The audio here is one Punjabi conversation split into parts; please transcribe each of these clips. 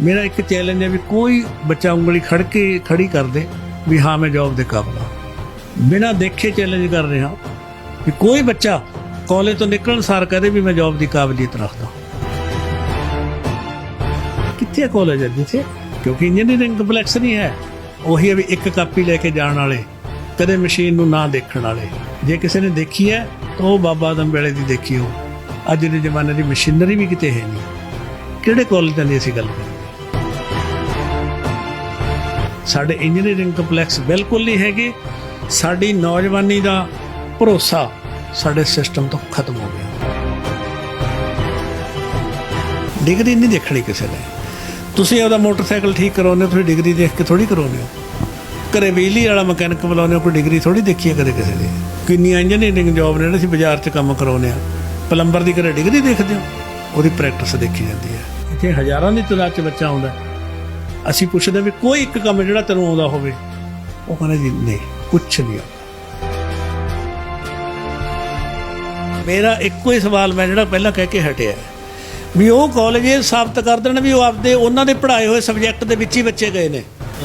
मेरा एक चैलेंज है भी कोई बच्चा उंगली खड़ी कर दे भी हाँ मैं जॉब दे काबिल हाँ। बिना देखे चैलेंज कर रहा भी कोई बच्चा कॉलेज तो निकलन सार करे भी मैं जॉब की काबिलियत रखता। कितने कॉलेज है जिथे, क्योंकि इंजीनियरिंग कंपलैक्स नहीं है। ਉਹੀ है भी एक कापी लैके जाने वाले, कदे मशीन नूं ना देखण वाले। जे किसी ने देखी है तो वो बाबा आदम वेले दी देखी हो। अज दे जमाने की मशीनरी भी किते है नहीं। किहड़े कॉलेजां दी असीं गल करिए? साडे इंजीनियरिंग कंपलैक्स बिल्कुल नहीं हैगे। साडी नौजवानी का भरोसा साडे सिस्टम तो खत्म हो गया। डिग्री नहीं देखनी किसी ने। तुसीं आपदा मोटरसाइकिल ठीक करवाउने हो, तुसीं डिग्री देख के थोड़ी करवाउने हो। घरे बिजली वाला मकैनिक बुलाउने हो, कोई डिग्री थोड़ी देखी है कदे किसी ने। किन्नियां इंजीनियरिंग जॉब ने असीं बाजार 'च काम करवाउने आ, पलंबर की घरे डिग्री देखते हो, ਉਹਦੀ प्रैक्टिस देखी जाती है। ਇੱਥੇ हज़ारां ਦੀ ਤਾਦਾਦ 'ਚ ਬੱਚਾ ਆਉਂਦਾ। ਅਸੀਂ ਪੁੱਛਦੇ ਵੀ ਕੋਈ ਇੱਕ ਕੰਮ ਜਿਹੜਾ ਤੈਨੂੰ ਆਉਂਦਾ ਹੋਵੇ, ਉਹ ਕਹਿੰਦਾ ਜੀ ਨਹੀਂ ਕੁਛ ਨਹੀਂ ਆਉਂਦਾ। ਮੇਰਾ ਇੱਕੋ ਹੀ ਸਵਾਲ ਮੈਂ ਜਿਹੜਾ ਪਹਿਲਾਂ ਕਹਿ ਕੇ ਹਟਿਆ ਵੀ ਉਹ ਕਾਲਜ ਇਹ ਸਾਬਤ ਕਰ ਦੇਣ ਵੀ ਉਹ ਆਪਦੇ ਉਹਨਾਂ ਦੇ ਪੜ੍ਹਾਏ ਹੋਏ ਸਬਜੈਕਟ ਦੇ ਵਿੱਚ ਹੀ ਬੱਚੇ ਗਏ ਨੇ।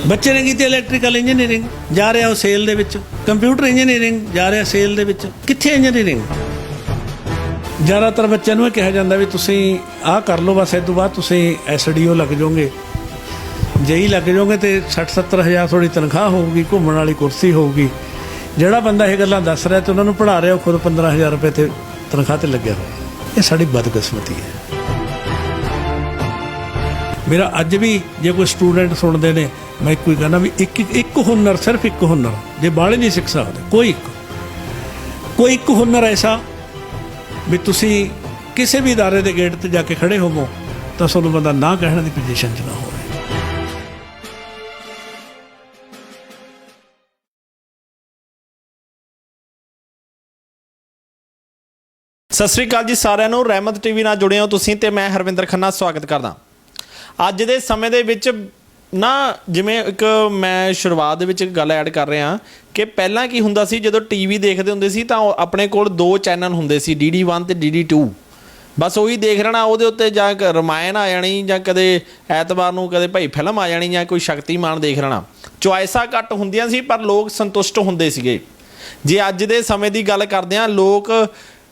ਬੱਚੇ ਨੇ ਕੀਤੀ ਇਲੈਕਟ੍ਰੀਕਲ ਇੰਜੀਨੀਅਰਿੰਗ, ਜਾ ਰਿਹਾ ਉਹ ਸੇਲ ਦੇ ਵਿੱਚ। ਕੰਪਿਊਟਰ ਇੰਜੀਨੀਅਰਿੰਗ ਜਾ ਰਿਹਾ ਸੇਲ ਦੇ ਵਿੱਚ। ਕਿੱਥੇ ਇੰਜੀਨੀਅਰਿੰਗ? ਜ਼ਿਆਦਾਤਰ ਬੱਚਿਆਂ ਨੂੰ ਇਹ ਕਿਹਾ ਜਾਂਦਾ ਵੀ ਤੁਸੀਂ ਆਹ ਕਰ ਲਓ, ਬਸ ਇਸ ਤੋਂ ਬਾਅਦ ਤੁਸੀਂ SDO ਲੱਗ ਜਾਓਗੇ, JEE ਲੱਗ ਜਾਓਗੇ ਤੇ 60-70 ਹਜ਼ਾਰ ਤੁਹਾਡੀ ਤਨਖਾਹ ਹੋਊਗੀ, ਘੁੰਮਣ ਵਾਲੀ ਕੁਰਸੀ ਹੋਊਗੀ। ਜਿਹੜਾ ਬੰਦਾ ਇਹ ਗੱਲਾਂ ਦੱਸ ਰਿਹਾ ਤੇ ਉਹਨਾਂ ਨੂੰ ਪੜ੍ਹਾ ਰਿਹਾ ਉਹ ਖੁਦ 15,000 ਰੁਪਏ ਤੇ ਤਨਖਾਹ ਤੇ ਲੱਗਿਆ ਹੋਇਆ। ਇਹ ਸਾਡੀ ਬਦਕਿਸਮਤੀ ਹੈ। ਮੇਰਾ ਅੱਜ ਵੀ ਜੇ ਕੋਈ ਸਟੂਡੈਂਟ ਸੁਣਦੇ ਨੇ, ਮੈਂ ਇੱਕੋ ਹੀ ਕਹਿੰਦਾ ਵੀ ਇੱਕ ਹੁਨਰ, ਸਿਰਫ ਇੱਕ ਹੁਨਰ, ਜੇ ਬਾਹਲੇ ਨਹੀਂ ਸਿੱਖ ਸਕਦੇ, ਕੋਈ ਇੱਕ ਹੁਨਰ ਐਸਾ ਵੀ ਤੁਸੀਂ ਕਿਸੇ ਵੀ ਅਦਾਰੇ ਦੇ ਗੇਟ 'ਤੇ ਜਾ ਕੇ ਖੜੇ ਹੋਵੋ ਤਾਂ ਤੁਹਾਨੂੰ ਬੰਦਾ ਨਾ ਕਹਿਣ ਦੀ ਪੋਜੀਸ਼ਨ 'ਚ ਨਾ ਹੋਵੇ। ਸਤਿ ਸ਼੍ਰੀ ਅਕਾਲ ਜੀ ਸਾਰਿਆਂ ਨੂੰ। ਰਹਿਮਤ ਟੀਵੀ ਨਾਲ ਜੁੜੇ ਹੋ ਤੁਸੀਂ ਤੇ ਮੈਂ ਹਰਵਿੰਦਰ ਖੰਨਾ ਸਵਾਗਤ ਕਰਦਾ। ਅੱਜ ਦੇ ਸਮੇਂ ਦੇ ਵਿੱਚ ਨਾ, ਜਿਵੇਂ ਇੱਕ ਮੈਂ ਸ਼ੁਰੂਆਤ ਦੇ ਵਿੱਚ ਗੱਲ ਐਡ ਕਰ ਰਿਹਾ ਕਿ ਪਹਿਲਾਂ ਕੀ ਹੁੰਦਾ ਸੀ, ਜਦੋਂ ਟੀਵੀ ਦੇਖਦੇ ਹੁੰਦੇ ਸੀ ਤਾਂ ਆਪਣੇ ਕੋਲ 2 ਚੈਨਲ ਹੁੰਦੇ ਸੀ, DD1 ਤੇ DD2। ਬਸ ਉਹੀ ਦੇਖ ਲੈਣਾ। ਉਹਦੇ ਉੱਤੇ ਜਾਂ ਰਮਾਇਣ ਆ ਜਾਣੀ, ਜਾਂ ਕਦੇ ਐਤਵਾਰ ਨੂੰ ਕਦੇ ਭਾਈ ਫਿਲਮ ਆ ਜਾਣੀ, ਜਾਂ ਕੋਈ ਸ਼ਕਤੀਮਾਨ ਦੇਖ ਲੈਣਾ। ਚੁਆਇਸਾਂ ਘੱਟ ਹੁੰਦੀਆਂ ਸੀ ਪਰ ਲੋਕ ਸੰਤੁਸ਼ਟ ਹੁੰਦੇ ਸੀਗੇ। ਜੇ ਅੱਜ ਦੇ ਸਮੇਂ ਦੀ ਗੱਲ ਕਰਦੇ ਹਾਂ, ਲੋਕ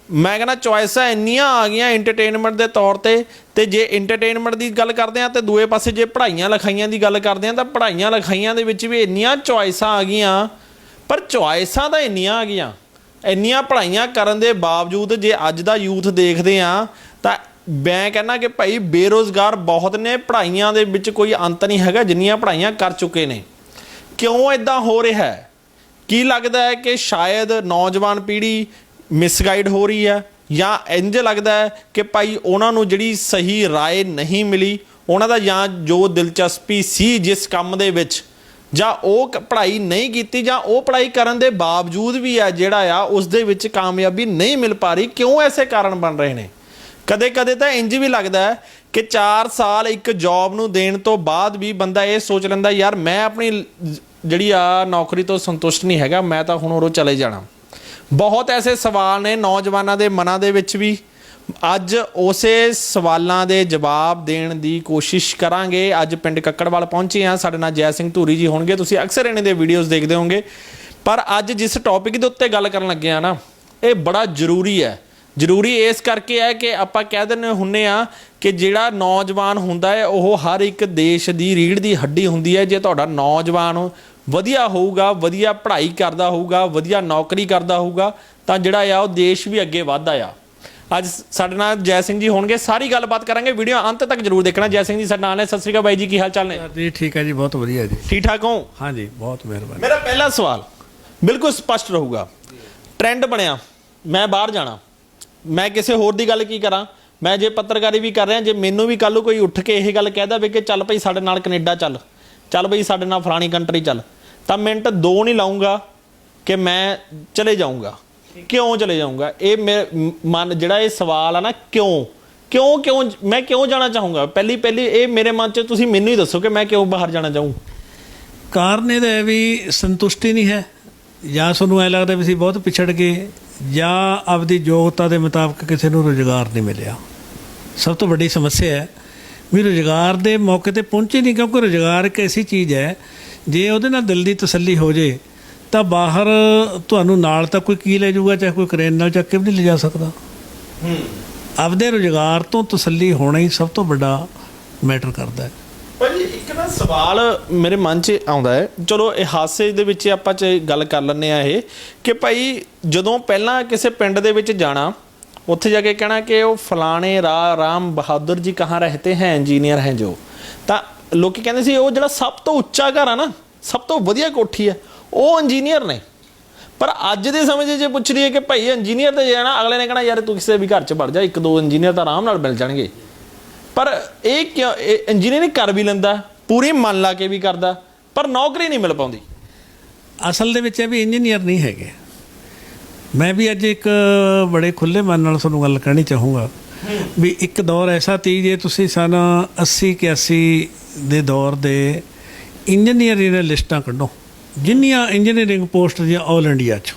ਮੈਂ ਕਹਿੰਦਾ ਚੁਆਇਸਾਂ ਇੰਨੀਆਂ ਆ ਗਈਆਂ ਇੰਟਰਟੇਨਮੈਂਟ ਦੇ ਤੌਰ 'ਤੇ ਜੇ ਇੰਟਰਟੇਨਮੈਂਟ ਦੀ ਗੱਲ ਕਰਦੇ ਹਾਂ ਤਾਂ ਦੂਏ ਪਾਸੇ ਜੇ ਪੜ੍ਹਾਈਆਂ ਲਿਖਾਈਆਂ ਦੀ ਗੱਲ ਕਰਦੇ ਹਾਂ ਤਾਂ ਪੜ੍ਹਾਈਆਂ ਲਿਖਾਈਆਂ ਦੇ ਵਿੱਚ ਵੀ ਇੰਨੀਆਂ ਚੁਆਇਸਾਂ ਆ ਗਈਆਂ। ਪਰ ਚੁਆਇਸਾਂ ਤਾਂ ਇੰਨੀਆਂ ਆ ਗਈਆਂ, ਇੰਨੀਆਂ ਪੜ੍ਹਾਈਆਂ ਕਰਨ ਦੇ ਬਾਵਜੂਦ ਜੇ ਅੱਜ ਦਾ ਯੂਥ ਦੇਖਦੇ ਹਾਂ ਤਾਂ ਮੈਂ ਕਹਿੰਦਾ ਕਿ ਭਾਈ ਬੇਰੁਜ਼ਗਾਰ ਬਹੁਤ ਨੇ। ਪੜ੍ਹਾਈਆਂ ਦੇ ਵਿੱਚ ਕੋਈ ਅੰਤ ਨਹੀਂ ਹੈਗਾ ਜਿੰਨੀਆਂ ਪੜ੍ਹਾਈਆਂ ਕਰ ਚੁੱਕੇ ਨੇ। ਕਿਉਂ ਇੱਦਾਂ ਹੋ ਰਿਹਾ ਹੈ? ਕੀ ਲੱਗਦਾ ਹੈ ਕਿ ਸ਼ਾਇਦ ਨੌਜਵਾਨ ਪੀੜ੍ਹੀ ਮਿਸਗਾਈਡ ਹੋ ਰਹੀ ਹੈ, ਜਾਂ ਇੰਝ ਲੱਗਦਾ ਹੈ ਕਿ ਭਾਈ ਉਹਨਾਂ ਨੂੰ ਜਿਹੜੀ ਸਹੀ ਰਾਏ ਨਹੀਂ ਮਿਲੀ, ਉਹਨਾਂ ਦਾ ਜਾਂ ਜੋ ਦਿਲਚਸਪੀ ਸੀ ਜਿਸ ਕੰਮ ਦੇ ਵਿੱਚ, ਜਾਂ ਉਹ ਪੜ੍ਹਾਈ ਨਹੀਂ ਕੀਤੀ, ਜਾਂ ਉਹ ਪੜ੍ਹਾਈ ਕਰਨ ਦੇ ਬਾਵਜੂਦ ਵੀ ਹੈ ਜਿਹੜਾ ਆ ਉਸ ਦੇ ਵਿੱਚ ਕਾਮਯਾਬੀ ਨਹੀਂ ਮਿਲ ਪਾ ਰਹੀ। ਕਿਉਂ ਐਸੇ ਕਾਰਨ ਬਣ ਰਹੇ ਨੇ? ਕਦੇ ਕਦੇ ਤਾਂ ਇੰਝ ਵੀ ਲੱਗਦਾ ਹੈ ਕਿ 4 ਸਾਲ ਇੱਕ ਜੌਬ ਨੂੰ ਦੇਣ ਤੋਂ ਬਾਅਦ ਵੀ ਬੰਦਾ ਇਹ ਸੋਚ ਲੈਂਦਾ ਯਾਰ ਮੈਂ ਆਪਣੀ ਜਿਹੜੀ ਆ ਨੌਕਰੀ ਤੋਂ ਸੰਤੁਸ਼ਟ ਨਹੀਂ ਹੈਗਾ, ਮੈਂ ਤਾਂ ਹੁਣ ਉਰੋਂ ਚਲੇ ਜਾਣਾ। ਬਹੁਤ ਐਸੇ ਸਵਾਲ ਨੇ ਨੌਜਵਾਨਾਂ ਦੇ ਮਨਾਂ ਦੇ ਵਿੱਚ ਵੀ। ਅੱਜ ਉਸੇ ਸਵਾਲਾਂ ਦੇ ਜਵਾਬ ਦੇਣ ਦੀ ਕੋਸ਼ਿਸ਼ ਕਰਾਂਗੇ। ਅੱਜ ਪਿੰਡ ਕੱਕੜਵਾਲ ਪਹੁੰਚੇ ਹਾਂ, ਸਾਡੇ ਨਾਲ ਜੈ ਸਿੰਘ ਧੂਰੀ ਜੀ ਹੋਣਗੇ। ਤੁਸੀਂ ਅਕਸਰ ਇਹਨਾਂ ਦੇ ਵੀਡੀਓਜ਼ ਦੇਖਦੇ ਹੋਵੋਗੇ। ਪਰ ਅੱਜ ਜਿਸ ਟੌਪਿਕ ਦੇ ਉੱਤੇ ਗੱਲ ਕਰਨ ਲੱਗੇ ਹਾਂ ਨਾ, ਇਹ ਬੜਾ ਜ਼ਰੂਰੀ ਹੈ। ਜ਼ਰੂਰੀ ਇਸ ਕਰਕੇ ਹੈ ਕਿ ਆਪਾਂ ਕਹਿ ਦਿੰਦੇ ਹੁੰਦੇ ਹਾਂ ਕਿ ਜਿਹੜਾ ਨੌਜਵਾਨ ਹੁੰਦਾ ਹੈ ਉਹ ਹਰ ਇੱਕ ਦੇਸ਼ ਦੀ ਰੀੜ੍ਹ ਦੀ ਹੱਡੀ ਹੁੰਦੀ ਹੈ। ਜੇ ਤੁਹਾਡਾ ਨੌਜਵਾਨ ਵਧੀਆ ਹੋਊਗਾ, ਵਧੀਆ ਪੜ੍ਹਾਈ ਕਰਦਾ ਹੋਊਗਾ, ਵਧੀਆ ਨੌਕਰੀ ਕਰਦਾ ਹੋਊਗਾ ਤਾਂ ਜਿਹੜਾ ਆ ਉਹ ਦੇਸ਼ ਵੀ ਅੱਗੇ ਵੱਧਦਾ ਆ। ਅੱਜ ਸਾਡੇ ਨਾਲ ਜੈ ਸਿੰਘ ਜੀ ਹੋਣਗੇ, ਸਾਰੀ ਗੱਲਬਾਤ ਕਰਾਂਗੇ। ਵੀਡੀਓ ਅੰਤ ਤੱਕ ਜ਼ਰੂਰ ਦੇਖਣਾ। ਜੈ ਸਿੰਘ ਜੀ ਸਾਡੇ ਨਾਲ ਨੇ। ਸਤਿ ਸ਼੍ਰੀ ਅਕਾਲ ਬਾਈ ਜੀ, ਕੀ ਹਾਲ ਚਾਲ ਨੇ? ਜੀ ਠੀਕ ਹੈ ਜੀ, ਬਹੁਤ ਵਧੀਆ ਜੀ। ਠੀਕ ਠਾਕ ਹੋ? हाँ जी, बहुत मेहरबानी। ਮੇਰਾ ਪਹਿਲਾ ਸਵਾਲ ਬਿਲਕੁਲ ਸਪਸ਼ਟ ਰਹੂਗਾ। ਟ੍ਰੈਂਡ ਬਣਿਆ, ਮੈਂ ਬਾਹਰ ਜਾਣਾ, ਮੈਂ ਕਿਸੇ ਹੋਰ ਦੀ ਗੱਲ ਕੀ ਕਰਾਂ? ਮੈਂ ਜੇ ਪੱਤਰਕਾਰੀ ਵੀ ਕਰ ਰਿਹਾ, ਜੇ ਮੈਨੂੰ ਵੀ ਕੱਲ੍ਹ ਨੂੰ ਕੋਈ ਉੱਠ ਕੇ ਇਹ ਗੱਲ ਕਹਿ ਦੇਵੇ ਕਿ ਚੱਲ ਭਾਈ ਸਾਡੇ ਨਾਲ ਕੈਨੇਡਾ ਚੱਲ ਬਈ ਸਾਡੇ ਨਾਲ ਫਲਾਣੀ ਕੰਟਰੀ ਚੱਲ, ਤਾਂ ਮਿੰਟ 2 ਨਹੀਂ ਲਾਊਂਗਾ ਕਿ ਮੈਂ ਚਲੇ ਜਾਊਂਗਾ। ਕਿਉਂ ਚਲੇ ਜਾਊਂਗਾ? ਇਹ ਮੇਰੇ ਮਨ ਜਿਹੜਾ ਇਹ ਸਵਾਲ ਆ ਨਾ, ਕਿਉਂ ਮੈਂ ਕਿਉਂ ਜਾਣਾ ਚਾਹੂੰਗਾ? ਪਹਿਲੀ ਇਹ ਮੇਰੇ ਮਨ 'ਚ ਤੁਸੀਂ ਮੈਨੂੰ ਹੀ ਦੱਸੋ ਕਿ ਮੈਂ ਕਿਉਂ ਬਾਹਰ ਜਾਣਾ ਚਾਹੂੰ। ਕਾਰਨ ਇਹਦਾ ਹੈ ਵੀ ਸੰਤੁਸ਼ਟੀ ਨਹੀਂ ਹੈ, ਜਾਂ ਤੁਹਾਨੂੰ ਐਂ ਲੱਗਦਾ ਵੀ ਅਸੀਂ ਬਹੁਤ ਪਿਛੜ ਗਏ, ਜਾਂ ਆਪਦੀ ਯੋਗਤਾ ਦੇ ਮੁਤਾਬਕ ਕਿਸੇ ਨੂੰ ਰੁਜ਼ਗਾਰ ਨਹੀਂ ਮਿਲਿਆ। ਸਭ ਤੋਂ ਵੱਡੀ ਸਮੱਸਿਆ ਹੈ ਵੀ ਰੁਜ਼ਗਾਰ ਦੇ ਮੌਕੇ ਤੇ ਪਹੁੰਚੇ ਨਹੀਂ, ਕਿਉਂਕਿ ਰੁਜ਼ਗਾਰ ਇੱਕ ਐਸੀ ਚੀਜ਼ ਹੈ ਜੇ ਉਹਦੇ ਨਾਲ ਦਿਲ ਦੀ ਤਸੱਲੀ ਹੋ ਜੇ ਤਾਂ ਬਾਹਰ ਤੁਹਾਨੂੰ ਨਾਲ ਤਾਂ ਕੋਈ ਕੀ ਲੈ ਜਾਊਗਾ, ਚਾਹੇ ਕੋਈ ਕਰੇਨ ਨਾਲ ਚੱਕ ਕੇ ਵੀ ਨਹੀਂ ਲਿਜਾ ਸਕਦਾ। ਆਪਦੇ ਰੁਜ਼ਗਾਰ ਤੋਂ ਤਸੱਲੀ ਹੋਣਾ ਹੀ ਸਭ ਤੋਂ ਵੱਡਾ ਮੈਟਰ ਕਰਦਾ ਹੈ। ਭਾਜੀ ਇੱਕ ਨਾ ਸਵਾਲ ਮੇਰੇ ਮਨ 'ਚ ਆਉਂਦਾ ਹੈ, ਚਲੋ ਇਹ ਹਾਦਸੇ ਦੇ ਵਿੱਚ ਆਪਾਂ ਚ ਗੱਲ ਕਰ ਲੈਂਦੇ ਆ ਇਹ ਕਿ ਭਾਈ ਜਦੋਂ ਪਹਿਲਾਂ ਕਿਸੇ ਪਿੰਡ ਦੇ ਵਿੱਚ ਜਾਣਾ, ਉੱਥੇ ਜਾ ਕੇ ਕਹਿਣਾ ਕਿ ਉਹ ਫਲਾਣੇ ਰਾਮ ਬਹਾਦਰ ਜੀ ਕਹਾਂ ਰਹਤੇ ਹੈ, ਇੰਜੀਨੀਅਰ ਹੈ ਜੋ, ਤਾਂ ਲੋਕੀ ਕਹਿੰਦੇ ਸੀ ਉਹ ਜਿਹੜਾ ਸਭ ਤੋਂ ਉੱਚਾ ਘਰ ਆ ਨਾ, ਸਭ ਤੋਂ ਵਧੀਆ ਕੋਠੀ ਹੈ, ਉਹ ਇੰਜੀਨੀਅਰ ਨੇ। ਪਰ ਅੱਜ ਦੇ ਸਮੇਂ 'ਚ ਜੇ ਪੁੱਛ ਰਹੀ ਹੈ ਕਿ ਭਾਈ ਇੰਜੀਨੀਅਰ ਤੇ ਜਾਣਾ, ਅਗਲੇ ਨੇ ਕਹਿਣਾ ਯਾਰ ਤੂੰ ਕਿਸੇ ਵੀ ਘਰ 'ਚ ਵੜ ਜਾ, 1-2 ਇੰਜੀਨੀਅਰ ਤਾਂ ਆਰਾਮ ਨਾਲ ਮਿਲ ਜਾਣਗੇ। ਪਰ ਇਹ ਕਿਉਂ ਇੰਜੀਨੀਅਰਿੰਗ ਕਰ ਵੀ ਲੈਂਦਾ, ਪੂਰੀ ਮਨ ਲਾ ਕੇ ਵੀ ਕਰਦਾ, ਪਰ ਨੌਕਰੀ ਨਹੀਂ ਮਿਲ ਪਾਉਂਦੀ। ਅਸਲ ਦੇ ਵਿੱਚ ਇਹ ਵੀ ਇੰਜੀਨੀਅਰ ਨਹੀਂ ਹੈਗੇ। ਮੈਂ ਵੀ ਅੱਜ ਇੱਕ ਬੜੇ ਖੁੱਲ੍ਹੇ ਮਨ ਨਾਲ ਤੁਹਾਨੂੰ ਗੱਲ ਕਹਿਣੀ ਚਾਹੂੰਗਾ ਵੀ ਇੱਕ ਦੌਰ ਐਸਾ ਤੀ, ਜੇ ਤੁਸੀਂ ਸਨ 80-81 ਦੇ ਦੌਰ ਦੇ ਇੰਜੀਨੀਅਰਿੰਗ ਦੀਆਂ ਲਿਸਟਾਂ ਕੱਢੋ, ਜਿੰਨੀਆਂ ਇੰਜੀਨੀਅਰਿੰਗ ਪੋਸਟ ਦੀਆਂ ਆਲ ਇੰਡੀਆ 'ਚ,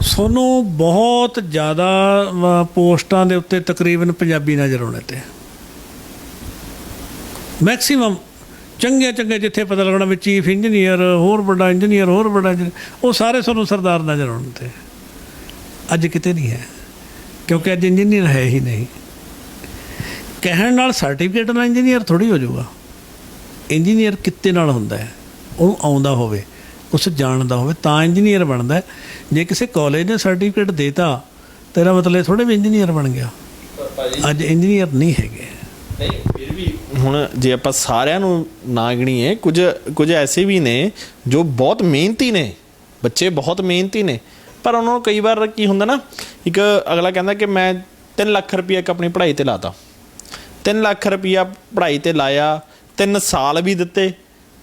ਤੁਹਾਨੂੰ ਬਹੁਤ ਜ਼ਿਆਦਾ ਪੋਸਟਾਂ ਦੇ ਉੱਤੇ ਤਕਰੀਬਨ ਪੰਜਾਬੀ ਨਜ਼ਰ ਆਉਣੇ ਤੇ ਮੈਕਸੀਮਮ ਚੰਗੇ ਜਿੱਥੇ ਪਤਾ ਲੱਗਣਾ ਵੀ ਚੀਫ ਇੰਜੀਨੀਅਰ, ਹੋਰ ਵੱਡਾ ਇੰਜੀਨੀਅਰ, ਹੋਰ ਵੱਡਾ ਉਹ ਸਾਰੇ ਤੁਹਾਨੂੰ ਸਰਦਾਰ ਨਜ਼ਰ ਆਉਣ ਤੇ। ਅੱਜ ਕਿਤੇ ਨਹੀਂ ਹੈ, ਕਿਉਂਕਿ ਅੱਜ ਇੰਜੀਨੀਅਰ ਹੈ ਹੀ ਨਹੀਂ। ਕਹਿਣ ਨਾਲ ਸਰਟੀਫਿਕੇਟ ਨਾਲ ਇੰਜੀਨੀਅਰ ਥੋੜ੍ਹੀ ਹੋ ਜਾਊਗਾ। ਇੰਜੀਨੀਅਰ ਕਿੱਤੇ ਨਾਲ ਹੁੰਦਾ ਹੈ, ਉਹਨੂੰ ਆਉਂਦਾ ਹੋਵੇ, ਕੁਛ ਜਾਣਦਾ ਹੋਵੇ ਤਾਂ ਇੰਜੀਨੀਅਰ ਬਣਦਾ। ਜੇ ਕਿਸੇ ਕਾਲਜ ਨੇ ਸਰਟੀਫਿਕੇਟ ਦੇਤਾ ਤੇਰਾ ਮਤਲਬ ਥੋੜ੍ਹੇ ਵੀ ਇੰਜੀਨੀਅਰ ਬਣ ਗਿਆ। ਅੱਜ ਇੰਜੀਨੀਅਰ ਨਹੀਂ ਹੈਗੇ। ਨਹੀਂ ਫਿਰ ਵੀ ਹੁਣ ਜੇ ਆਪਾਂ ਸਾਰਿਆਂ ਨੂੰ ਨਾ ਗਿਣੀਏ, ਕੁਝ ਐਸੇ ਵੀ ਨੇ ਜੋ ਬਹੁਤ ਮਿਹਨਤੀ ਨੇ, ਬੱਚੇ ਬਹੁਤ ਮਿਹਨਤੀ ਨੇ, ਪਰ ਉਹਨਾਂ ਨੂੰ ਕਈ ਵਾਰ ਕੀ ਹੁੰਦਾ ਨਾ, ਇੱਕ ਅਗਲਾ ਕਹਿੰਦਾ ਕਿ ਮੈਂ 3 ਲੱਖ ਰੁਪਈਆ ਇੱਕ ਆਪਣੀ ਪੜ੍ਹਾਈ 'ਤੇ ਲਾਤਾ, 3 ਲੱਖ ਰੁਪਈਆ ਪੜ੍ਹਾਈ 'ਤੇ ਲਾਇਆ, 3 ਸਾਲ ਵੀ ਦਿੱਤੇ,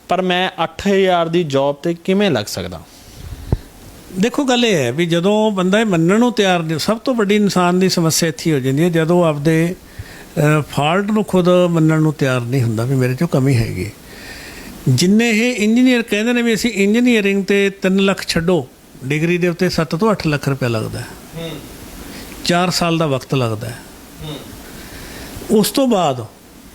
ਪਰ ਮੈਂ 8000 ਦੀ ਜੌਬ 'ਤੇ ਕਿਵੇਂ ਲੱਗ ਸਕਦਾ? ਦੇਖੋ ਗੱਲ ਇਹ ਹੈ ਵੀ ਜਦੋਂ ਬੰਦਾ ਇਹ ਮੰਨਣ ਨੂੰ ਤਿਆਰ ਨਹੀਂ, ਸਭ ਤੋਂ ਵੱਡੀ ਇਨਸਾਨ ਦੀ ਸਮੱਸਿਆ ਇੱਥੇ ਹੋ ਜਾਂਦੀ ਹੈ ਜਦੋਂ ਆਪਦੇ ਫਾਲਟ ਨੂੰ ਖੁਦ ਮੰਨਣ ਨੂੰ ਤਿਆਰ ਨਹੀਂ ਹੁੰਦਾ ਵੀ ਮੇਰੇ 'ਚੋਂ ਕਮੀ ਹੈਗੀ। ਜਿੰਨੇ ਇਹ ਇੰਜੀਨੀਅਰ ਕਹਿੰਦੇ ਨੇ ਵੀ ਅਸੀਂ ਇੰਜੀਨੀਅਰਿੰਗ 'ਤੇ 3 ਲੱਖ ਛੱਡੋ, ਡਿਗਰੀ ਦੇ ਉੱਤੇ 7 ਤੋਂ 8 ਲੱਖ ਰੁਪਇਆ ਲੱਗਦਾ, 4 ਸਾਲ ਦਾ ਵਕਤ ਲੱਗਦਾ। ਉਸ ਤੋਂ ਬਾਅਦ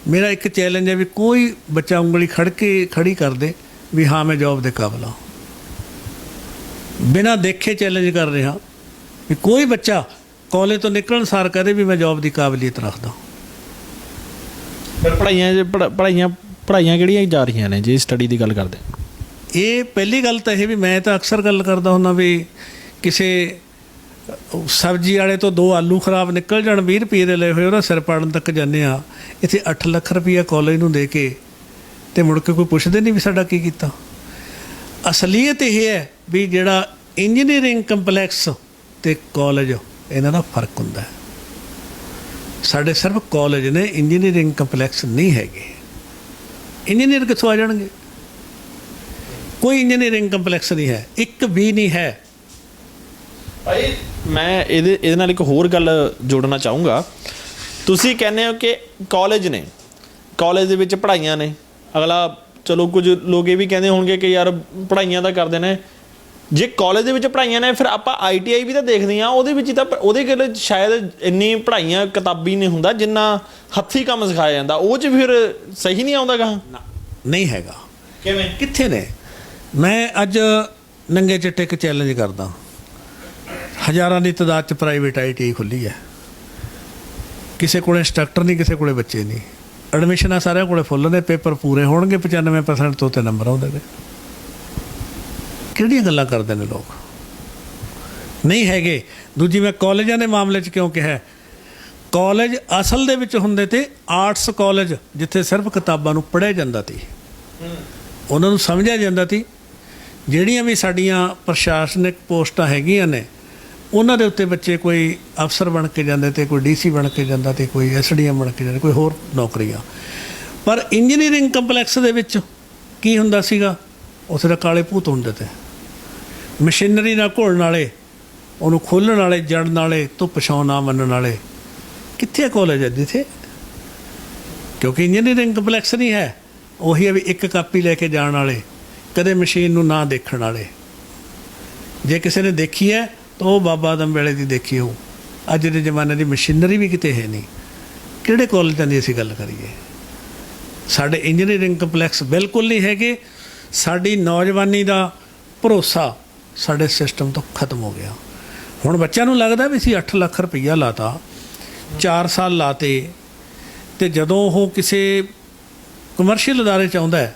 ਮੇਰਾ ਇੱਕ ਚੈਲੰਜ ਹੈ ਵੀ ਕੋਈ ਬੱਚਾ ਉਂਗਲੀ ਖੜੀ ਕਰ ਦੇ ਵੀ ਹਾਂ ਮੈਂ ਜੌਬ ਦੇ ਕਾਬਲ ਹਾਂ। ਬਿਨਾਂ ਦੇਖੇ ਚੈਲੰਜ ਕਰ ਰਿਹਾ ਵੀ ਕੋਈ ਬੱਚਾ ਕਾਲਜ ਤੋਂ ਨਿਕਲਣ ਸਾਰ ਕਹਦੇ ਵੀ ਮੈਂ ਜੌਬ ਦੀ ਕਾਬਲੀਅਤ ਰੱਖਦਾ। ਫਿਰ ਪੜ੍ਹਾਈਆਂ ਕਿਹੜੀਆਂ ਜਾ ਰਹੀਆਂ ਨੇ ਜੇ ਸਟੱਡੀ ਦੀ ਗੱਲ ਕਰਦੇ? ਇਹ ਪਹਿਲੀ ਗੱਲ ਤਾਂ ਇਹ ਵੀ ਮੈਂ ਤਾਂ ਅਕਸਰ ਗੱਲ ਕਰਦਾ ਹੁੰਦਾ ਵੀ ਕਿਸੇ ਸਬਜ਼ੀ ਵਾਲੇ ਤੋਂ 2 ਆਲੂ ਖਰਾਬ ਨਿਕਲ ਜਾਣ 20 ਰੁਪਏ ਦੇ ਲਏ ਹੋਏ, ਉਹਦਾ ਸਿਰ ਪਾੜਨ ਤੱਕ ਜਾਂਦੇ ਆ। ਇੱਥੇ 8 ਲੱਖ ਰੁਪਈਆ ਕਾਲਜ ਨੂੰ ਦੇ ਕੇ ਅਤੇ ਮੁੜ ਕੇ ਕੋਈ ਪੁੱਛਦੇ ਨਹੀਂ ਵੀ ਸਾਡਾ ਕੀ ਕੀਤਾ। ਅਸਲੀਅਤ ਇਹ ਹੈ ਵੀ ਜਿਹੜਾ ਇੰਜੀਨੀਅਰਿੰਗ ਕੰਪਲੈਕਸ ਅਤੇ ਕਾਲਜ ਇਹਨਾਂ ਦਾ ਫਰਕ ਹੁੰਦਾ ਹੈ। ਸਾਡੇ ਸਿਰਫ ਕਾਲਜ ਨੇ, ਇੰਜੀਨੀਅਰਿੰਗ ਕੰਪਲੈਕਸ ਨਹੀਂ ਹੈਗੇ। ਇੰਜੀਨੀਅਰ ਕਿੱਥੋਂ ਆ ਜਾਣਗੇ? ਕੋਈ ਇੰਜੀਨੀਅਰਿੰਗ ਕੰਪਲੈਕਸ ਨਹੀਂ ਹੈ, ਇੱਕ ਵੀ ਨਹੀਂ ਹੈ। ਭਾਈ ਮੈਂ ਇਹਦੇ ਨਾਲ ਇੱਕ ਹੋਰ ਗੱਲ ਜੋੜਨਾ ਚਾਹੂੰਗਾ। ਤੁਸੀਂ ਕਹਿੰਦੇ ਹੋ ਕਿ ਕਾਲਜ ਨੇ, ਕਾਲਜ ਦੇ ਵਿੱਚ ਪੜ੍ਹਾਈਆਂ ਨੇ, ਅਗਲਾ ਚਲੋ ਕੁਝ ਲੋਕ ਇਹ ਵੀ ਕਹਿੰਦੇ ਹੋਣਗੇ ਕਿ ਯਾਰ ਪੜ੍ਹਾਈਆਂ ਤਾਂ ਕਰਦੇ ਨੇ, ਜੇ ਕਾਲਜ ਦੇ ਵਿੱਚ ਪੜ੍ਹਾਈਆਂ ਨੇ ਫਿਰ ਆਪਾਂ ITI ਵੀ ਤਾਂ ਦੇਖਦੇ ਹਾਂ, ਉਹਦੇ ਵਿੱਚ ਤਾਂ ਉਹਦੇ ਕੋਲ ਸ਼ਾਇਦ ਇੰਨੀ ਪੜ੍ਹਾਈਆਂ ਕਿਤਾਬੀ ਨਹੀਂ ਹੁੰਦਾ ਜਿੰਨਾ ਹੱਥੀਂ ਕੰਮ ਸਿਖਾਇਆ ਜਾਂਦਾ, ਉਹ 'ਚ ਫਿਰ ਸਹੀ ਨਹੀਂ ਆਉਂਦਾ ਗਾ? ਨਹੀਂ ਹੈਗਾ। ਕਿਵੇਂ? ਕਿੱਥੇ ਨੇ? ਮੈਂ ਅੱਜ ਨੰਗੇ ਚਿੱਟੇ ਇੱਕ ਚੈਲੰਜ ਕਰਦਾ, ਹਜ਼ਾਰਾਂ ਦੀ ਤਾਦਾਦ 'ਚ ਪ੍ਰਾਈਵੇਟ ITI ਖੁੱਲ੍ਹੀ ਹੈ, ਕਿਸੇ ਕੋਲ ਇੰਸਟਰਕਟਰ ਨਹੀਂ, ਕਿਸੇ ਕੋਲ ਬੱਚੇ ਨਹੀਂ, ਐਡਮਿਸ਼ਨਾਂ ਸਾਰਿਆਂ ਕੋਲ ਫੁੱਲ ਨੇ, ਪੇਪਰ ਪੂਰੇ ਹੋਣਗੇ 95% ਤੋਂ ਉੱਤੇ ਨੰਬਰ ਆਉਂਦੇ ਨੇ। ਕਿਹੜੀਆਂ ਗੱਲਾਂ ਕਰਦੇ ਨੇ ਲੋਕ? ਨਹੀਂ ਹੈਗੇ। ਦੂਜੀ ਮੈਂ ਕਾਲਜਾਂ ਦੇ ਮਾਮਲੇ 'ਚ ਕਿਉਂ ਕਿਹਾ, ਕਾਲਜ ਅਸਲ ਦੇ ਵਿੱਚ ਹੁੰਦੇ ਤੇ ਆਰਟਸ ਕਾਲਜ ਜਿੱਥੇ ਸਿਰਫ ਕਿਤਾਬਾਂ ਨੂੰ ਪੜ੍ਹਿਆ ਜਾਂਦਾ ਸੀ, ਉਹਨਾਂ ਨੂੰ ਸਮਝਿਆ ਜਾਂਦਾ ਸੀ। ਜਿਹੜੀਆਂ ਵੀ ਸਾਡੀਆਂ ਪ੍ਰਸ਼ਾਸਨਿਕ ਪੋਸਟਾਂ ਹੈਗੀਆਂ ਨੇ ਉਹਨਾਂ ਦੇ ਉੱਤੇ ਬੱਚੇ ਕੋਈ ਅਫਸਰ ਬਣ ਕੇ ਜਾਂਦੇ ਤੇ ਕੋਈ DC ਬਣ ਕੇ ਜਾਂਦਾ ਤੇ ਕੋਈ SDM ਬਣ ਕੇ ਜਾਂਦੇ, ਕੋਈ ਹੋਰ ਨੌਕਰੀਆਂ। ਪਰ ਇੰਜੀਨੀਅਰਿੰਗ ਕੰਪਲੈਕਸ ਦੇ ਵਿੱਚ ਕੀ ਹੁੰਦਾ ਸੀਗਾ, ਉੱਥੇ ਤਾਂ ਕਾਲੇ ਭੂਤ ਹੁੰਦੇ ਤੇ ਮਸ਼ੀਨਰੀ ਨਾਲ ਘੁਲਣ ਵਾਲੇ, ਉਹਨੂੰ ਖੋਲ੍ਹਣ ਵਾਲੇ, ਜੜਨ ਵਾਲੇ, ਧੁੱਪ ਛਾਂ ਨਾ ਮੰਨਣ ਵਾਲੇ। ਕਿੱਥੇ ਕਾਲਜ ਹੈ ਜਿੱਥੇ? ਕਿਉਂਕਿ ਇੰਜੀਨੀਅਰਿੰਗ ਕੰਪਲੈਕਸ ਨਹੀਂ ਹੈ। ਉਹੀ ਹੈ ਵੀ ਇੱਕ ਕਾਪੀ ਲੈ ਕੇ ਜਾਣ ਵਾਲੇ, ਕਦੇ ਮਸ਼ੀਨ ਨੂੰ ਨਾ ਦੇਖਣ ਵਾਲੇ। ਜੇ ਕਿਸੇ ਨੇ ਦੇਖੀ ਹੈ ਤਾਂ ਉਹ ਬਾਬਾ ਆਦਮ ਵੇਲੇ ਦੀ ਦੇਖੀ ਹੋਊ। ਅੱਜ ਦੇ ਜ਼ਮਾਨੇ ਦੀ ਮਸ਼ੀਨਰੀ ਵੀ ਕਿਤੇ ਹੈ ਨਹੀਂ। ਕਿਹੜੇ ਕਾਲਜਾਂ ਦੀ ਅਸੀਂ ਗੱਲ ਕਰੀਏ? ਸਾਡੇ ਇੰਜੀਨੀਅਰਿੰਗ ਕੰਪਲੈਕਸ ਬਿਲਕੁਲ ਨਹੀਂ ਹੈਗੇ। ਸਾਡੀ ਨੌਜਵਾਨੀ ਦਾ ਭਰੋਸਾ ਸਾਡੇ ਸਿਸਟਮ ਤੋਂ ਖਤਮ ਹੋ ਗਿਆ। ਹੁਣ ਬੱਚਿਆਂ ਨੂੰ ਲੱਗਦਾ ਵੀ ਅਸੀਂ 8 ਲੱਖ ਰੁਪਈਆ ਲਾਤਾ, 4 ਸਾਲ ਲਾਤੇ, ਤੇ ਜਦੋਂ ਉਹ ਕਿਸੇ ਕਮਰਸ਼ੀਅਲ ਅਦਾਰੇ 'ਚ ਆਉਂਦਾ ਹੈ,